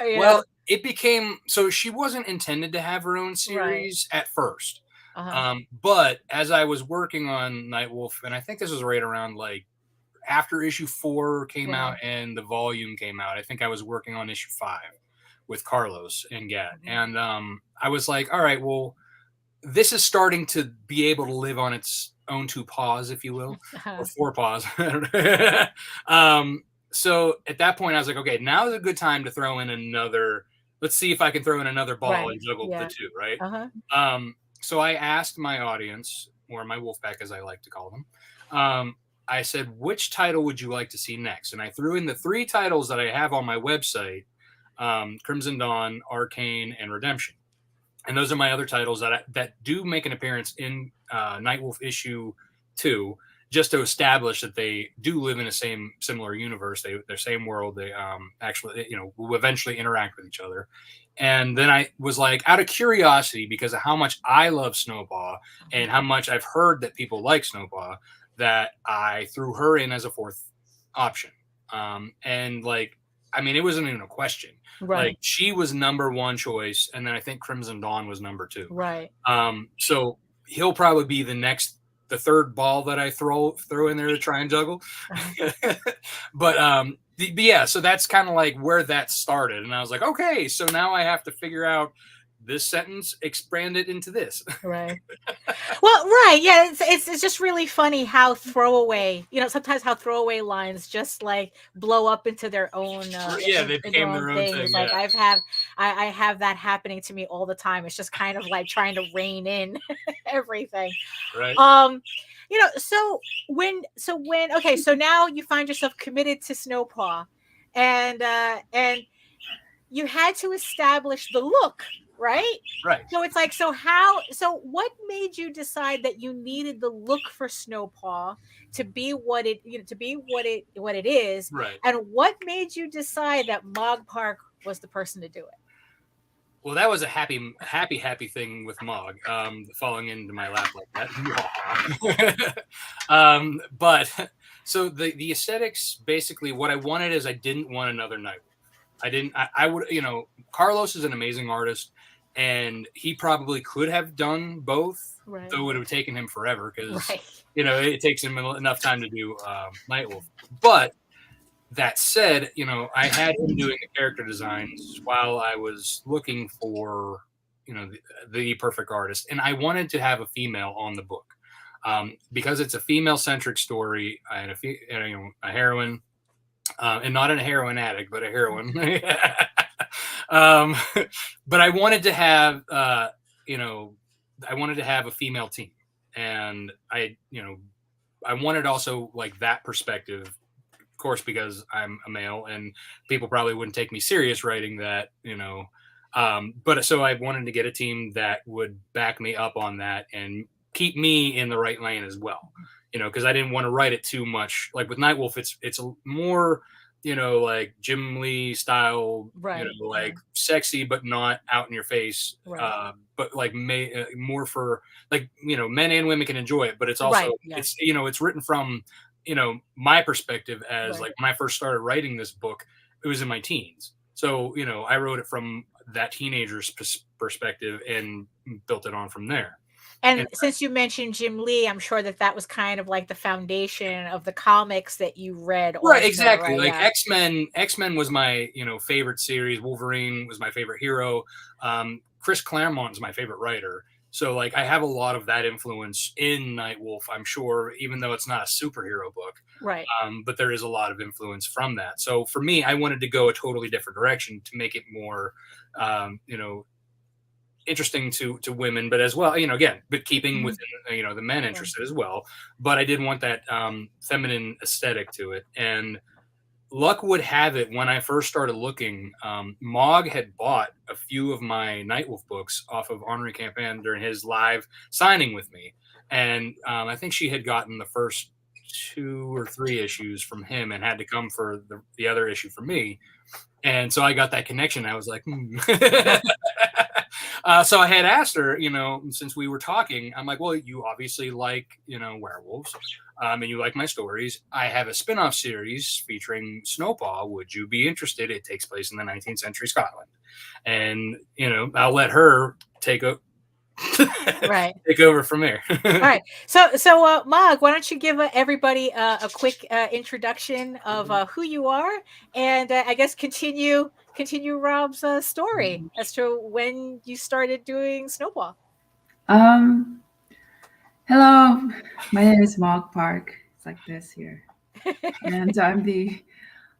Speaker 7: Well, it became so. She wasn't intended to have her own series at first, but as I was working on Nightwolf, and I think this was right around like after issue 4 came out and the volume came out. I think I was working on issue 5 with Carlos and Gad, and I was like, all right, well, this is starting to be able to live on its own 2 paws, if you will, or 4 paws. So at that point, I was like, okay, now is a good time to throw in another. Let's see if I can throw in another ball and juggle the 2, right? So I asked my audience, or my wolf pack, as I like to call them. I said, which title would you like to see next? And I threw in the 3 titles that I have on my website. Crimson Dawn, Arcane, and Redemption, and those are my other titles that do make an appearance in Nightwolf issue 2, just to establish that they do live in a similar universe. Their same world. They actually will eventually interact with each other. And then I was like, out of curiosity, because of how much I love Snowpaw and how much I've heard that people like Snowpaw, that I threw her in as a 4th option. And like, I mean, it wasn't even a question.
Speaker 2: Right.
Speaker 7: Like, she was number 1 choice, and then I think Crimson Dawn was number 2.
Speaker 2: Right.
Speaker 7: So he'll probably be the 3rd ball that I throw in there to try and juggle. But yeah, so that's kind of like where that started, and I was like, okay, so now I have to figure out this sentence, expand it into this.
Speaker 2: Right. Well, right. Yeah. It's just really funny how sometimes how throwaway lines just like blow up into their own.
Speaker 7: They became their own thing.
Speaker 2: Like I have that happening to me all the time. It's just kind of like trying to rein in everything.
Speaker 7: Right.
Speaker 2: Okay, so now you find yourself committed to Snowpaw, and you had to establish the look, right?
Speaker 7: Right.
Speaker 2: So it's like, so what made you decide that you needed the look for Snowpaw to be what it, what it is?
Speaker 7: Right.
Speaker 2: And what made you decide that Mog Park was the person to do it?
Speaker 7: Well, that was a happy thing with Mog, falling into my lap like that. But so the aesthetics, basically, what I wanted is I didn't want another Nightwolf. I would, Carlos is an amazing artist, and he probably could have done both,
Speaker 2: Right.
Speaker 7: though it would have taken him forever because,
Speaker 2: Right.
Speaker 7: it takes him enough time to do Nightwolf. But that said, I had him doing the character designs while I was looking for, the perfect artist. And I wanted to have a female on the book because it's a female-centric story and a heroine, and not a heroin addict, but a heroine. But I wanted to have, I wanted to have a female team. And I wanted also like that perspective, of course, because I'm a male and people probably wouldn't take me serious writing that, but so I wanted to get a team that would back me up on that and keep me in the right lane as well, because I didn't want to write it too much. Like with Nightwolf, it's a more, like Jim Lee style,
Speaker 2: Right.
Speaker 7: Like sexy, but not out in your face,
Speaker 2: Right.
Speaker 7: but like more for like, men and women can enjoy it, but it's also,
Speaker 2: Right, yeah.
Speaker 7: it's written from, my perspective as
Speaker 2: Right.
Speaker 7: like when I first started writing this book, it was in my teens. So, I wrote it from that teenager's perspective and built it on from there.
Speaker 2: And since you mentioned Jim Lee, I'm sure that was kind of like the foundation of the comics that you read.
Speaker 7: Right,
Speaker 2: also,
Speaker 7: exactly.
Speaker 2: right?
Speaker 7: Like
Speaker 2: Yeah.
Speaker 7: X-Men was my, favorite series. Wolverine was my favorite hero. Chris Claremont is my favorite writer. So like I have a lot of that influence in Nightwolf, I'm sure, even though it's not a superhero book.
Speaker 2: Right.
Speaker 7: But there is a lot of influence from that. So for me, I wanted to go a totally different direction to make it more, interesting to women, but as well, again, but keeping within, the men interested as well. But I did want that feminine aesthetic to it. And luck would have it, when I first started looking, Mog had bought a few of my Nightwolf books off of Henri Campin during his live signing with me. And I think she had gotten the first 2 or 3 issues from him and had to come for the other issue for me. And so I got that connection. I was like, so I had asked her, since we were talking, I'm like, well, you obviously like, werewolves, and you like my stories. I have a spin-off series featuring Snowpaw. Would you be interested? It takes place in the 19th century Scotland. And, I'll let her take
Speaker 2: Right.
Speaker 7: take over from there.
Speaker 2: All right. So Mog, why don't you give everybody a quick introduction of who you are, and I guess continue Rob's story as to when you started doing Snowpaw.
Speaker 6: Hello, my name is Mog Park. It's like this here, and I'm the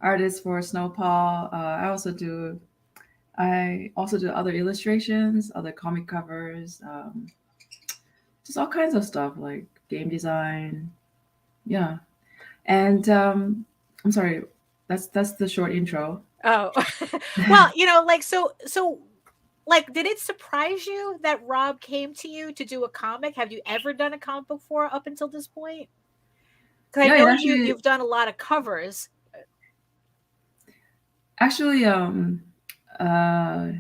Speaker 6: artist for Snowpaw. I also do other illustrations, other comic covers, just all kinds of stuff like game design. Yeah, and I'm sorry, that's the short intro.
Speaker 2: Oh, well, like, did it surprise you that Rob came to you to do a comic? Have you ever done a comic before up until this point? Because I know you've done a lot of covers.
Speaker 6: Actually, I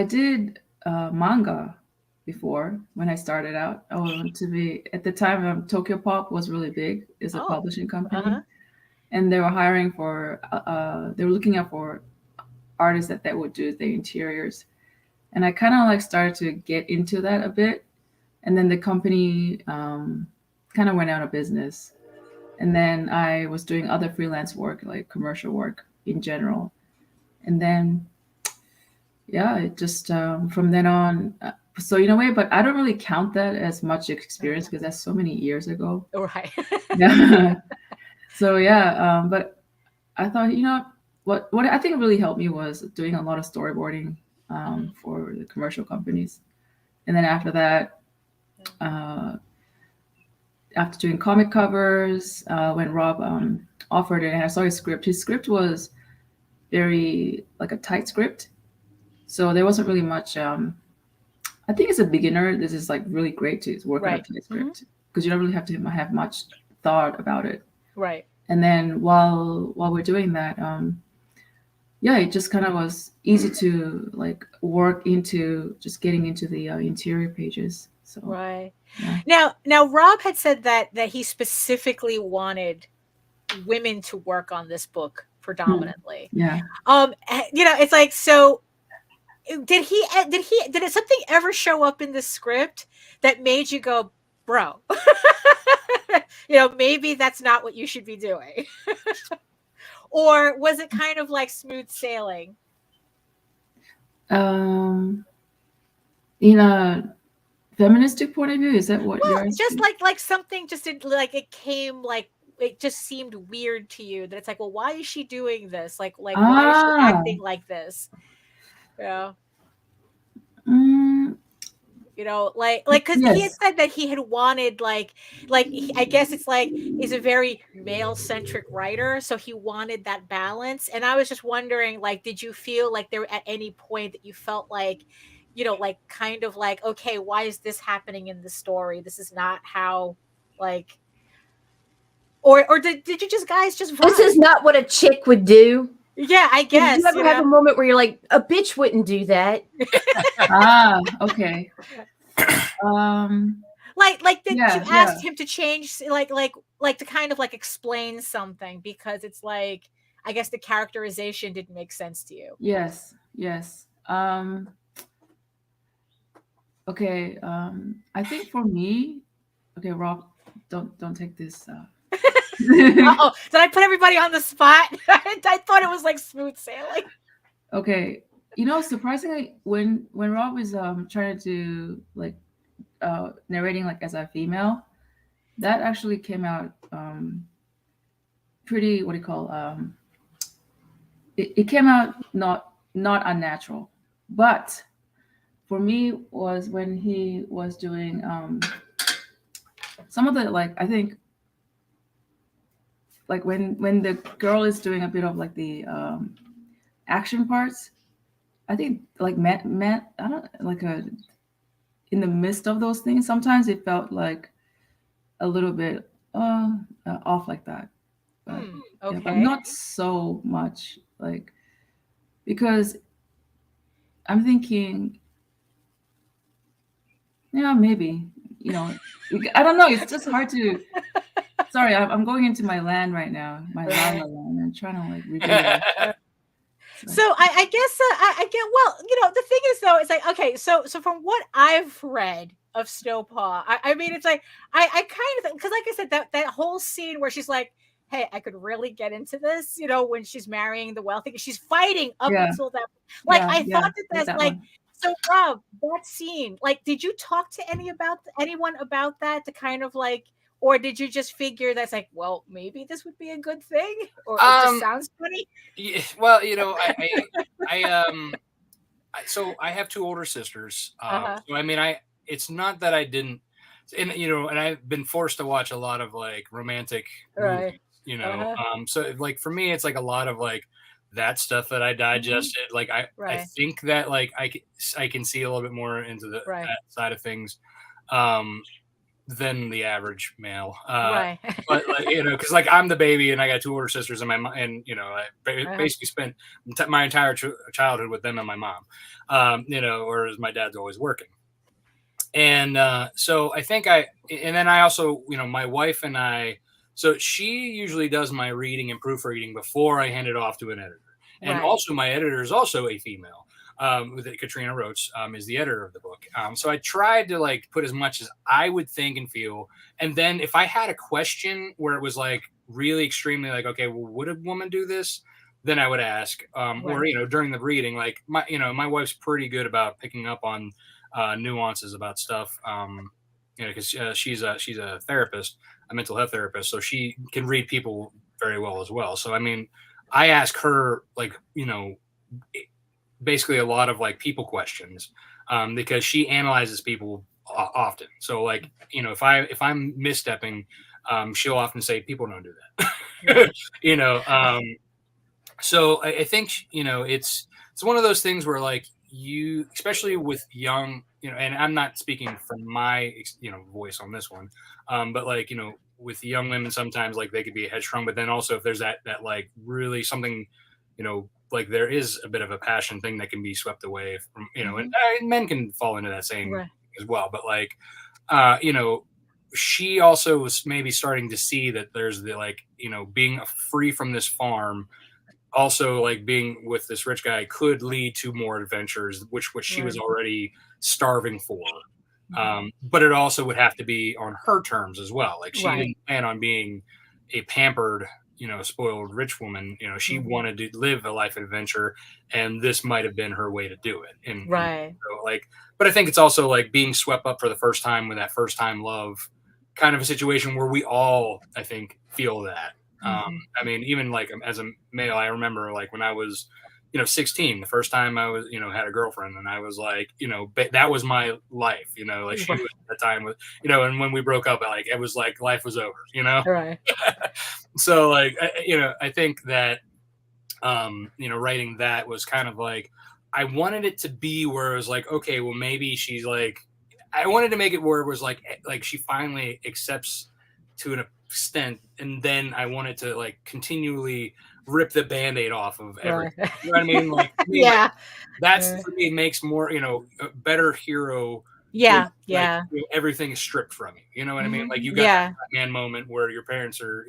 Speaker 6: did manga before when I started out. I wanted to be, at the time, Tokyo Pop was really big. It's a publishing company. And they were hiring for, they were looking out for artists that would do the interiors. And I kind of like started to get into that a bit. And then the company kind of went out of business. And then I was doing other freelance work, like commercial work in general. And then, yeah, it just, from then on, so in a way, but I don't really count that as much experience because that's so many years ago.
Speaker 2: Right.
Speaker 6: Yeah. So yeah, but I thought, what I think really helped me was doing a lot of storyboarding for the commercial companies. And then after that, after doing comic covers, when Rob offered it and I saw his script was very like a tight script. So there wasn't really much. I think as a beginner, this is like really great to work on a tight script because you don't really have to have much thought about it.
Speaker 2: Right.
Speaker 6: And then while we're doing that, yeah, it just kind of was easy to like work into just getting into the interior pages. So
Speaker 2: right.
Speaker 6: Yeah.
Speaker 2: Now Rob had said that he specifically wanted women to work on this book predominantly.
Speaker 6: Yeah.
Speaker 2: You know, it's like, so did something ever show up in the script that made you go, bro, you know, maybe that's not what you should be doing? Or was it kind of like smooth sailing?
Speaker 6: In a feministic point of view, is that what you're
Speaker 2: just like something just like it came like it just seemed weird to you that it's like, well, why is she doing this? Like why is she acting like this? Yeah. You know, like because he had said that he had wanted I guess it's like he's a very male centric writer, so he wanted that balance. And I was just wondering, like, did you feel like there at any point that you felt like, you know, like kind of like, okay, why is this happening in the story? This is not how, like, or did you just guys just vibe?
Speaker 1: This is not what a chick would do.
Speaker 2: Yeah, I guess.
Speaker 1: Did you ever have a moment where you're like, a bitch wouldn't do that?
Speaker 6: Okay.
Speaker 2: Like that you asked him to change, like to kind of like explain something because it's like, I guess the characterization didn't make sense to you.
Speaker 6: Yes. Okay. I think for me, okay, Rob, don't take this.
Speaker 2: Uh-oh, did I put everybody on the spot? I thought it was like smooth sailing.
Speaker 6: Okay, you know, surprisingly, when Rob was trying to like narrating like as a female, that actually came out pretty, what do you call, it came out not unnatural. But for me was when he was doing some of the, like, I think like when the girl is doing a bit of like the action parts, I think like I don't like in the midst of those things, sometimes it felt like a little bit off like that. But,
Speaker 2: okay.
Speaker 6: Yeah, but not so much, like, because I'm thinking, yeah, maybe, you know, I don't know. It's just hard to. Sorry, I'm going into my land right now. My land. I'm trying to like review it.
Speaker 2: So I guess I get, well, you know, the thing is though, it's like, okay, so from what I've read of Snowpaw, I mean, it's like I kind of, because like I said, that whole scene where she's like, hey, I could really get into this, you know, when she's marrying the wealthy, she's fighting up until that, like, I thought that's like one. So Rob, that scene, like, did you talk to anyone about that to kind of like, or did you just figure that's like, well, maybe this would be a good thing, or it just sounds funny?
Speaker 7: Yeah, well, you know, so I have two older sisters. So I mean, it's not that I didn't, and you know, and I've been forced to watch a lot of like romantic movies, you know. So like for me, it's like a lot of like that stuff that I digested. Like I think that like I can see a little bit more into the that side of things. Than the average male, but like, you know, because like I'm the baby and I got two older sisters and and you know, I basically spent my entire childhood with them and my mom, you know, whereas my dad's always working. And so I think and then I also, you know, my wife and I, so she usually does my reading and proofreading before I hand it off to an editor, and also my editor is also a female. Katrina Roach is the editor of the book. So I tried to like put as much as I would think and feel. And then if I had a question where it was like really extremely like, okay, well, would a woman do this? Then I would ask, or, you know, during the reading, like my wife's pretty good about picking up on nuances about stuff. You know, because she's a therapist, a mental health therapist. So she can read people very well as well. So, I mean, I ask her like, you know, basically a lot of like people questions because she analyzes people often. So like, if I'm misstepping, she'll often say, people don't do that. So I think, it's one of those things where like you, especially with young, and I'm not speaking from my, voice on this one, but like, with young women, sometimes like they could be headstrong, but then also if there's that like really something, like there is a bit of a passion thing that can be swept away from, and men can fall into that same as well. But like, she also was maybe starting to see that there's the like, being free from this farm, also like being with this rich guy could lead to more adventures, which she was already starving for. But it also would have to be on her terms as well. Like she didn't plan on being a pampered, spoiled rich woman. She wanted to live a life of adventure, and this might have been her way to do it. And so, like, but I think it's also like being swept up for the first time with that first time love kind of a situation where we all, I think, feel that. I mean, even like as a male, I remember like when I was, 16, the first time I was, had a girlfriend, and I was like, that was my life, like she was at the time with, and when we broke up, like, it was like life was over,
Speaker 2: Right.
Speaker 7: So like, I think that, writing that was kind of like, I wanted it to be where it was like, okay, well, maybe she's like, I wanted to make it where it was like she finally accepts to an extent, and then I wanted to like continually rip the Band-Aid off of everything.
Speaker 2: Right.
Speaker 7: You know what I mean? Like,
Speaker 2: Yeah.
Speaker 7: That's for me makes more, a better hero.
Speaker 2: Yeah.
Speaker 7: Like, everything is stripped from you. You know what I mean? Like you got that man moment where your parents are,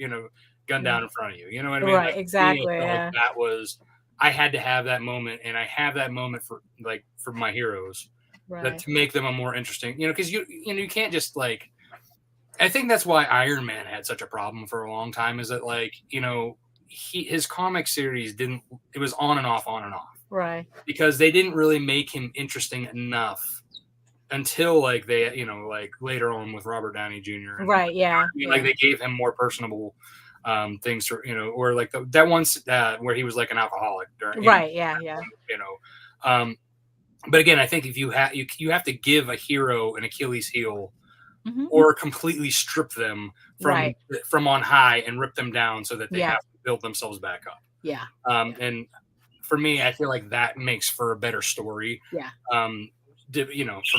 Speaker 7: gunned down in front of you. You know what I mean?
Speaker 2: Right.
Speaker 7: Like,
Speaker 2: Exactly.
Speaker 7: like that was, I had to have that moment, and I have that moment for my heroes, that to make them a more interesting, because you can't just like, I think that's why Iron Man had such a problem for a long time, is that like, his comic series it was on and off.
Speaker 2: Right.
Speaker 7: Because they didn't really make him interesting enough until like they, like later on with Robert Downey Jr. And,
Speaker 2: right. Yeah.
Speaker 7: Like they gave him more personable things to, or like that one where he was like an alcoholic during,
Speaker 2: right. Yeah.
Speaker 7: But again, I think if you have to give a hero an Achilles heel, or completely strip them from on high and rip them down so that they have to build themselves back up.
Speaker 2: Yeah.
Speaker 7: And for me, I feel like that makes for a better story.
Speaker 2: Yeah.
Speaker 7: From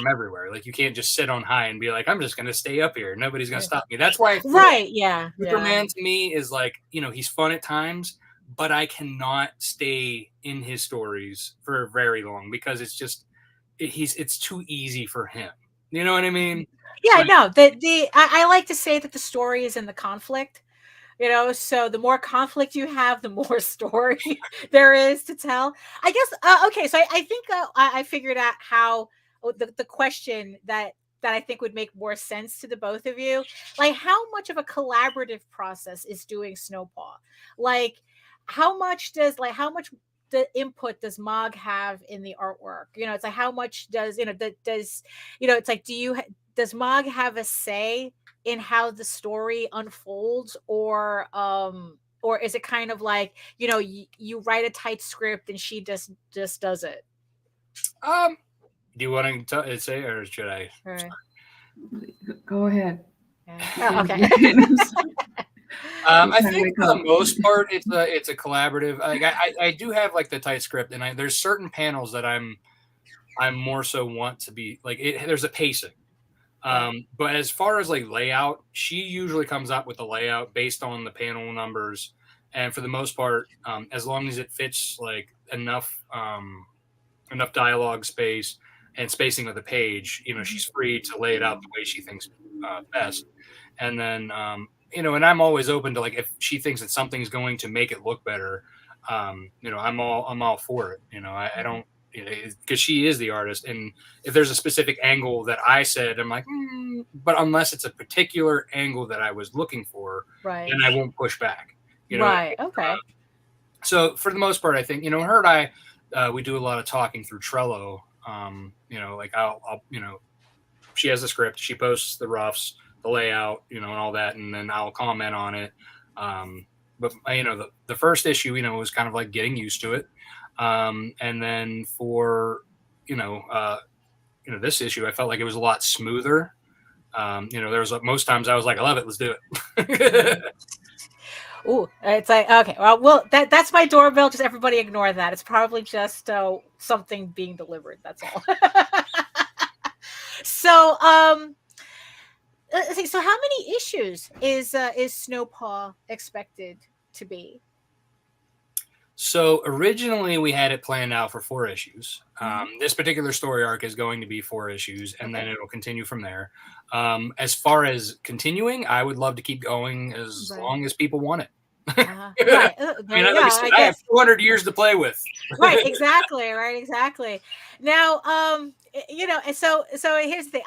Speaker 7: everywhere. Like you can't just sit on high and be like, I'm just going to stay up here. Nobody's going to stop me. That's why. Superman to me is like, he's fun at times, but I cannot stay in his stories for very long because it's just, it's too easy for him. You know what I mean?
Speaker 2: Yeah, no. I like to say that the story is in the conflict. So the more conflict you have, the more story there is to tell. I guess. Okay, so I think I figured out how the question that I think would make more sense to the both of you. Like, how much of a collaborative process is doing Snowpaw? Like, how much the input does Mog have in the artwork? It's like, how much does it's like, does Mog have a say in how the story unfolds, or is it kind of like, you write a tight script and she just does it?
Speaker 7: Do you want to say, or should I?
Speaker 2: Right.
Speaker 6: Go ahead.
Speaker 2: Oh, okay.
Speaker 7: I think for the most part, it's a collaborative. Like I do have like the tight script, and there's certain panels that I'm more so want to be like there's a pacing. But as far as like layout, she usually comes up with the layout based on the panel numbers, and for the most part, as long as it fits like enough dialogue space and spacing of the page, she's free to lay it out the way she thinks best. And then and I'm always open to like if she thinks that something's going to make it look better, I'm all for it. I don't. Because she is the artist, and if there's a specific angle that I said, I'm like, but unless it's a particular angle that I was looking for, then I won't push back.
Speaker 2: Right. Okay.
Speaker 7: So for the most part, I think her and I, we do a lot of talking through Trello. Like I'll she has the script, she posts the roughs, the layout, and all that, and then I'll comment on it. But the first issue, was kind of like getting used to it. And then for, this issue, I felt like it was a lot smoother. There was most times I was like, I love it, let's do it.
Speaker 2: Ooh, it's like, okay, well, that's my doorbell. Just everybody ignore that. It's probably just something being delivered. That's all. So, let's see. So, how many issues is Snowpaw expected to be?
Speaker 7: So originally we had it planned out for 4 issues. This particular story arc is going to be 4 issues, and then it'll continue from there. As far as continuing, I would love to keep going as long as people want it.
Speaker 2: Right.
Speaker 7: I have 200 years to play with.
Speaker 2: Right. Exactly. Now, and so here's the thing.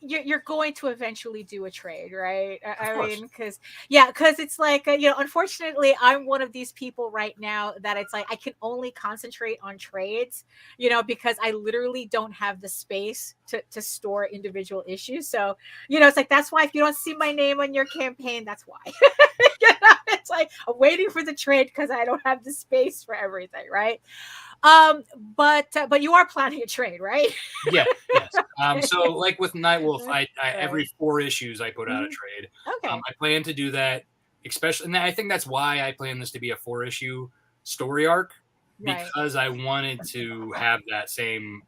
Speaker 2: You're going to eventually do a trade, right? I mean, because it's like, unfortunately, I'm one of these people right now that it's like I can only concentrate on trades, because I literally don't have the space to store individual issues. So, it's like, that's why if you don't see my name on your campaign, that's why. It's like I'm waiting for the trade because I don't have the space for everything, right? But you are planning a trade, right?
Speaker 7: Yes. So like with Nightwolf, I every 4 issues I put out a trade.
Speaker 2: Okay.
Speaker 7: I plan to do that, especially, and I think that's why I plan this to be a 4-issue story arc, because I wanted to have that same,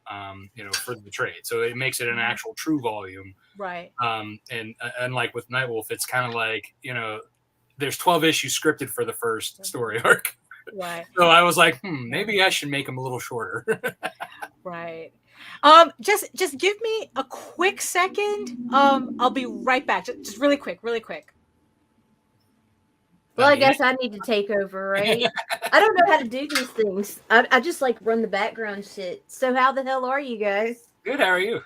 Speaker 7: for the trade. So it makes it an actual true volume.
Speaker 2: Right.
Speaker 7: And unlike with Nightwolf, it's kind of like, there's 12 issues scripted for the first story arc.
Speaker 2: Right.
Speaker 7: So I was like, maybe I should make them a little shorter.
Speaker 2: Right. Just give me a quick second. I'll be right back. Just really quick.
Speaker 1: Well, I guess I need to take over, right? I don't know how to do these things. I just like run the background shit. So how the hell are you guys?
Speaker 7: Good. How are you?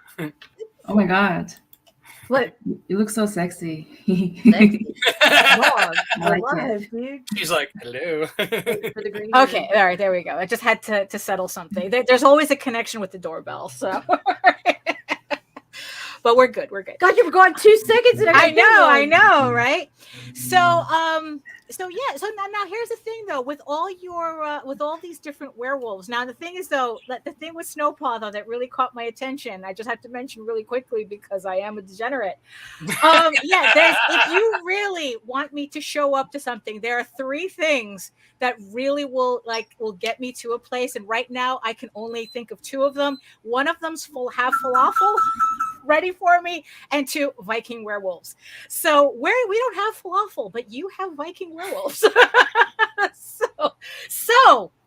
Speaker 6: Oh my God.
Speaker 1: What?
Speaker 6: You look so sexy.
Speaker 1: Sexy.
Speaker 6: I like
Speaker 1: Alive, dude.
Speaker 7: She's like, hello.
Speaker 2: Okay, all right, there we go. I just had to settle something. There's always a connection with the doorbell, so. But we're good.
Speaker 1: God, you were gone 2 seconds. And
Speaker 2: I know, right? So now here's the thing though, with all these different werewolves. Now the thing is though, the thing with Snowpaw though that really caught my attention, I just have to mention really quickly because I am a degenerate. If you really want me to show up to something, there are 3 things that really will get me to a place, and right now I can only think of 2 of them. One of them's have falafel ready for me, and 2 Viking werewolves. So we don't have falafel, but you have Viking werewolves.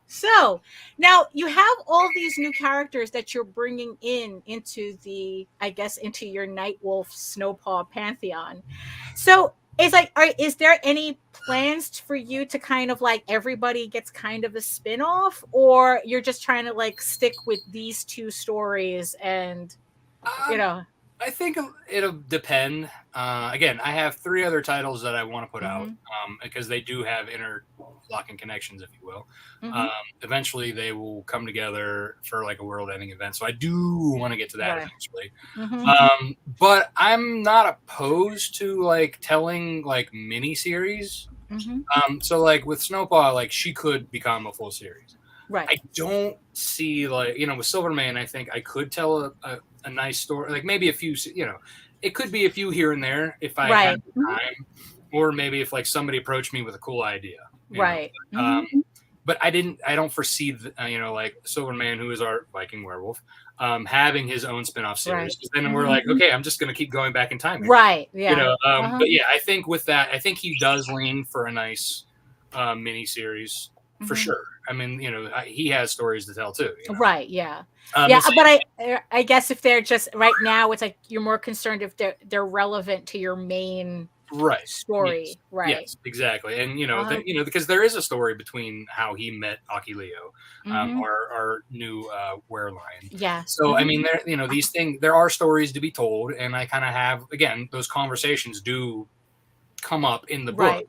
Speaker 2: So now you have all these new characters that you're bringing into your Nightwolf Snowpaw pantheon. So it's like, is there any plans for you to kind of like everybody gets kind of a spin-off, or you're just trying to like stick with these 2 stories and
Speaker 7: I think it'll depend. Again, I have 3 other titles that I want to put out because they do have interlocking connections, if you will. Eventually, they will come together for like a world-ending event. So I do want to get to that eventually. But I'm not opposed to like telling like mini series. So like with Snowpaw, like she could become a full series.
Speaker 2: Right.
Speaker 7: I don't see like with Silverman. I think I could tell a nice story, like maybe a few. It could be a few here and there if I had the time, or maybe if like somebody approached me with a cool idea.
Speaker 2: Right.
Speaker 7: But I don't foresee like Silverman, who is our Viking werewolf, having his own spin-off series. Then we're like, okay, I'm just gonna keep going back in time.
Speaker 2: Right. Yeah.
Speaker 7: But yeah, I think with that, I think he does lean for a nice mini series for sure. I mean, he has stories to tell too.
Speaker 2: Right. Yeah. But I guess if they're just right now, it's like you're more concerned if they're relevant to your main story.
Speaker 7: Yes.
Speaker 2: Right.
Speaker 7: Yes, exactly. And because there is a story between how he met Aki Leo, our new werelion.
Speaker 2: Yeah.
Speaker 7: So I mean, there these things, there are stories to be told, and I kind of have, again, those conversations do come up in the book.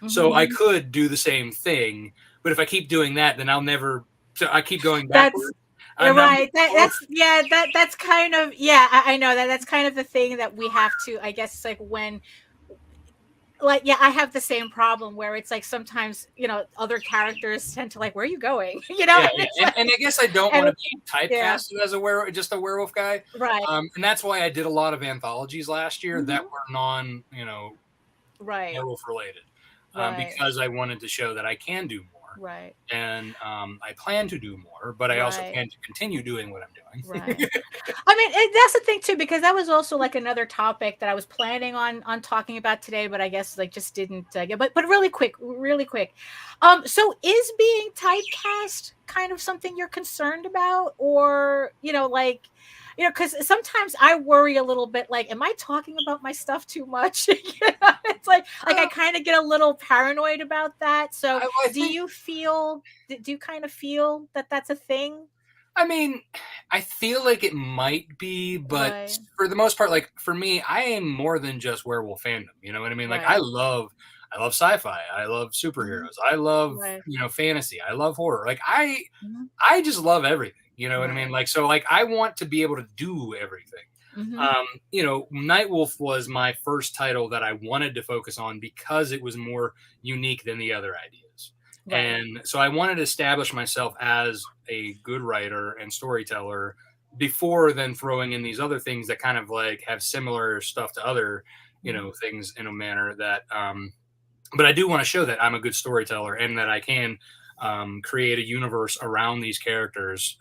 Speaker 7: So I could do the same thing, but if I keep doing that, then I'll never. So I keep going backwards.
Speaker 2: You're right. That's kind of I know that that's kind of the thing that we have to. I guess it's like when like, yeah, I have the same problem where it's like sometimes, other characters tend to like, where are you going?
Speaker 7: And I guess I don't want to be typecasted as just a werewolf guy.
Speaker 2: Right.
Speaker 7: And that's why I did a lot of anthologies last year that were non,
Speaker 2: right.
Speaker 7: werewolf related,
Speaker 2: Right.
Speaker 7: because I wanted to show that I can do more.
Speaker 2: Right.
Speaker 7: And I plan to do more, but I also plan to continue doing what I'm doing.
Speaker 2: Right. I mean, that's the thing too, because that was also like another topic that I was planning on talking about today, but I guess like just didn't get. But really quick. So is being typecast kind of something you're concerned about, or because sometimes I worry a little bit, like, am I talking about my stuff too much? It's like I kind of get a little paranoid about that. So do you kind of feel that that's a thing?
Speaker 7: I mean, I feel like it might be, but for the most part, like for me, I am more than just werewolf fandom. You know what I mean? Like I love sci-fi. I love superheroes. I love, fantasy. I love horror. Like I just love everything. You know what I mean? Like, so like, I want to be able to do everything. Nightwolf was my first title that I wanted to focus on because it was more unique than the other ideas. And so I wanted to establish myself as a good writer and storyteller before then throwing in these other things that kind of like have similar stuff to other, things in a manner that, but I do want to show that I'm a good storyteller and that I can create a universe around these characters,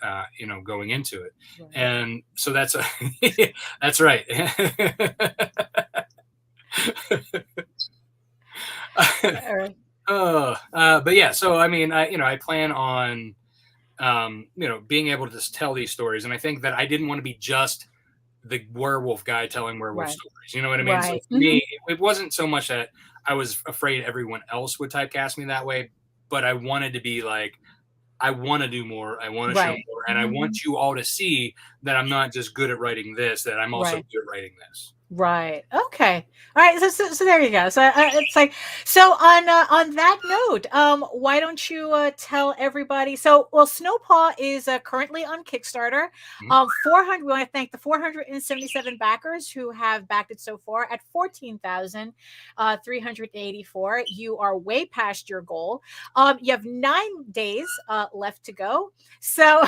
Speaker 7: going into it. And so that's that's right. But yeah, so I mean, I plan on, being able to just tell these stories, and I think that I didn't want to be just the werewolf guy telling werewolf stories. You know what I mean? So for me, it wasn't so much that I was afraid everyone else would typecast me that way, but I wanted to be like, I want to do more. I want to show more. And I want you all to see that I'm not just good at writing this, that I'm also good at writing this.
Speaker 2: Right. Okay. All right. So there you go. So it's like, so on that note, why don't you tell everybody? So, Snowpaw is currently on Kickstarter. 400. We want to thank the 477 backers who have backed it so far at 14,384. You are way past your goal. You have 9 days left to go. So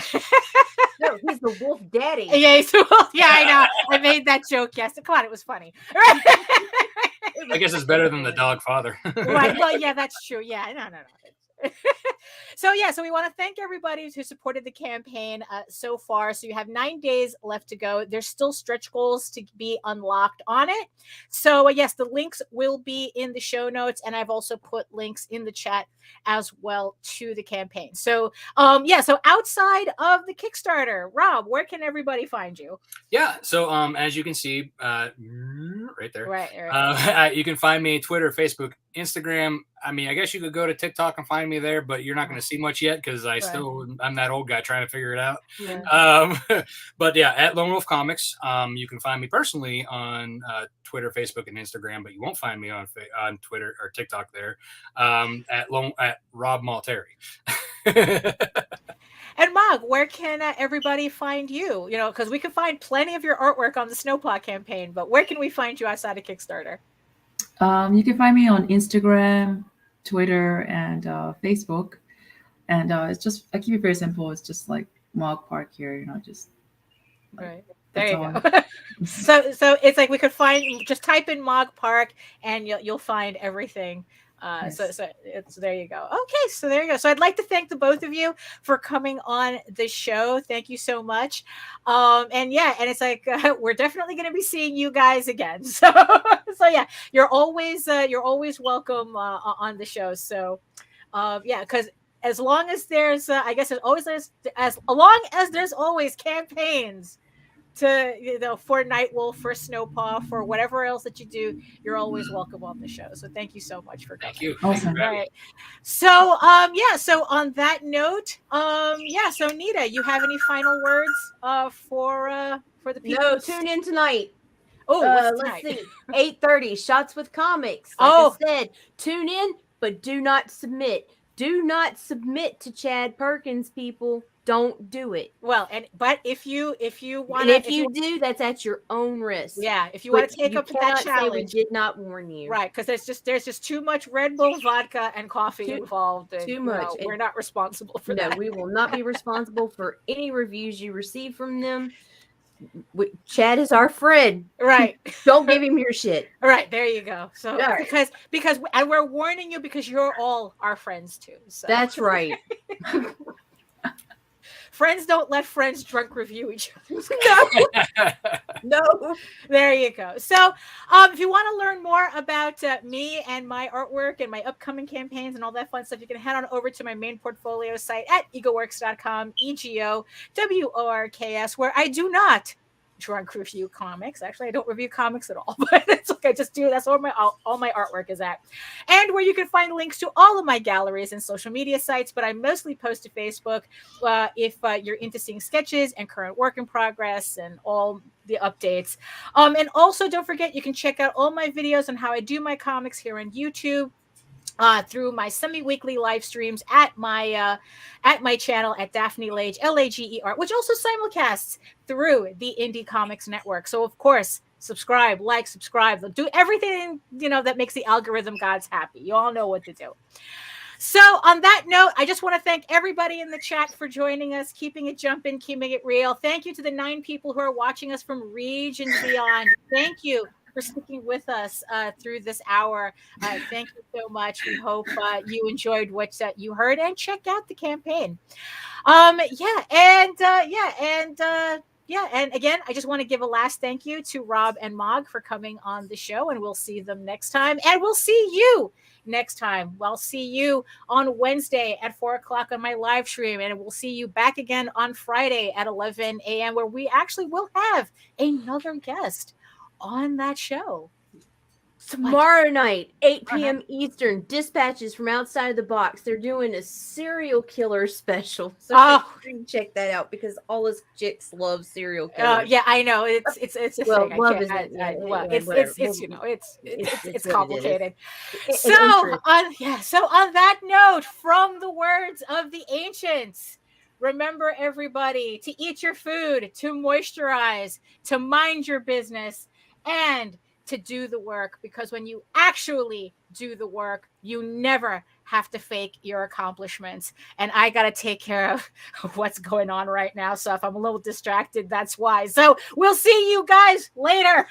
Speaker 1: no, he's the wolf daddy.
Speaker 2: Yeah, he's the wolf. Yeah, I know. I made that joke. Yes. Come on. It was funny.
Speaker 7: I guess it's better than the dog father.
Speaker 2: Right. Well, yeah, that's true. Yeah. No. So we want to thank everybody who supported the campaign so far. So you have 9 days left to go. There's still stretch goals to be unlocked on it. So yes, the links will be in the show notes, and I've also put links in the chat as well to the campaign. So so outside of the Kickstarter, Rob, where can everybody find you?
Speaker 7: Yeah, so as you can see right there,
Speaker 2: right.
Speaker 7: You can find me Twitter, Facebook, Instagram. I mean, I guess you could go to TikTok and find me there, but you're not going to see much yet because I'm that old guy trying to figure it out. Yeah. But yeah, at Lone Wolf Comics. You can find me personally on Twitter, Facebook, and Instagram, but you won't find me on Twitter or TikTok there. At Rob Multari.
Speaker 2: And Mog, where can everybody find you? Because we can find plenty of your artwork on the Snowpaw campaign, but where can we find you outside of Kickstarter?
Speaker 6: You can find me on Instagram, Twitter, and Facebook. And it's just, I keep it very simple. It's just like Mog Park here, just.
Speaker 2: Right. There you go. So it's like we could just type in Mog Park and you'll find everything.
Speaker 6: Yes.
Speaker 2: So it's there you go. Okay, so there you go. So I'd like to thank the both of you for coming on the show. Thank you so much. And it's like we're definitely going to be seeing you guys again. So yeah, you're always welcome on the show. So because as long as there's I guess as long as there's always campaigns to for Nightwolf, for Snowpaw, for whatever else that you do, you're always welcome on the show. So thank you so much for coming.
Speaker 7: Thank you.
Speaker 6: Awesome.
Speaker 2: All right. So so on that note, so Nita, you have any final words for the people?
Speaker 1: No, tune in tonight.
Speaker 2: Oh,
Speaker 1: let's see. 8:30 Shots with Comics. I said, tune in, but do not submit. Do not submit to Chad Perkins, people. Don't do it.
Speaker 2: Well, but if you want,
Speaker 1: And if you do, that's at your own risk.
Speaker 2: Yeah, if you want to take up that challenge,
Speaker 1: we did not warn you,
Speaker 2: right? Because there's just too much Red Bull vodka and coffee involved. And,
Speaker 1: too much.
Speaker 2: We're not responsible for that.
Speaker 1: No, we will not be responsible for any reviews you receive from them. Chad is our friend,
Speaker 2: right?
Speaker 1: Don't give him your shit.
Speaker 2: All right, there you go. So because and we're warning you because you're all our friends too. So.
Speaker 1: That's right.
Speaker 2: Friends don't let friends drunk review each other.
Speaker 1: No.
Speaker 2: There you go. So if you want to learn more about me and my artwork and my upcoming campaigns and all that fun stuff, you can head on over to my main portfolio site at egoworks.com, EGOWORKS, where I do not drunk review comics. Actually, I don't review comics at all, but it's okay. Just do that's where all my artwork is at, and where you can find links to all of my galleries and social media sites. But I mostly post to Facebook if you're into seeing sketches and current work in progress and all the updates. And also, don't forget, you can check out all my videos on how I do my comics here on YouTube. Through my semi-weekly live streams at my channel at Daphne Lage, Lager, which also simulcasts through the Indie Comics Network. So of course, subscribe, do everything that makes the algorithm gods happy. You all know what to do. So on that note, I just want to thank everybody in the chat for joining us, keeping it jumping, keeping it real. Thank you to the 9 people who are watching us from Ragin and beyond. Thank you for sticking with us through this hour. Thank you so much. We hope you enjoyed what you heard, and check out the campaign. And again, I just want to give a last thank you to Rob and Mog for coming on the show, and we'll see them next time. And we'll see you next time. We'll see you on Wednesday at 4:00 on my live stream, and we'll see you back again on Friday at 11 a.m. where we actually will have another guest on that show.
Speaker 1: Tomorrow night, 8 p.m. Eastern, Dispatches from Outside the Box. They're doing a serial killer special. So you can check that out because all us chicks love serial killers.
Speaker 2: Yeah, I know. It's a thing. It's complicated. So on that note, from the words of the ancients, remember, everybody, to eat your food, to moisturize, to mind your business, and to do the work, because when you actually do the work, you never have to fake your accomplishments. And I got to take care of what's going on right now. So if I'm a little distracted, that's why. So we'll see you guys later.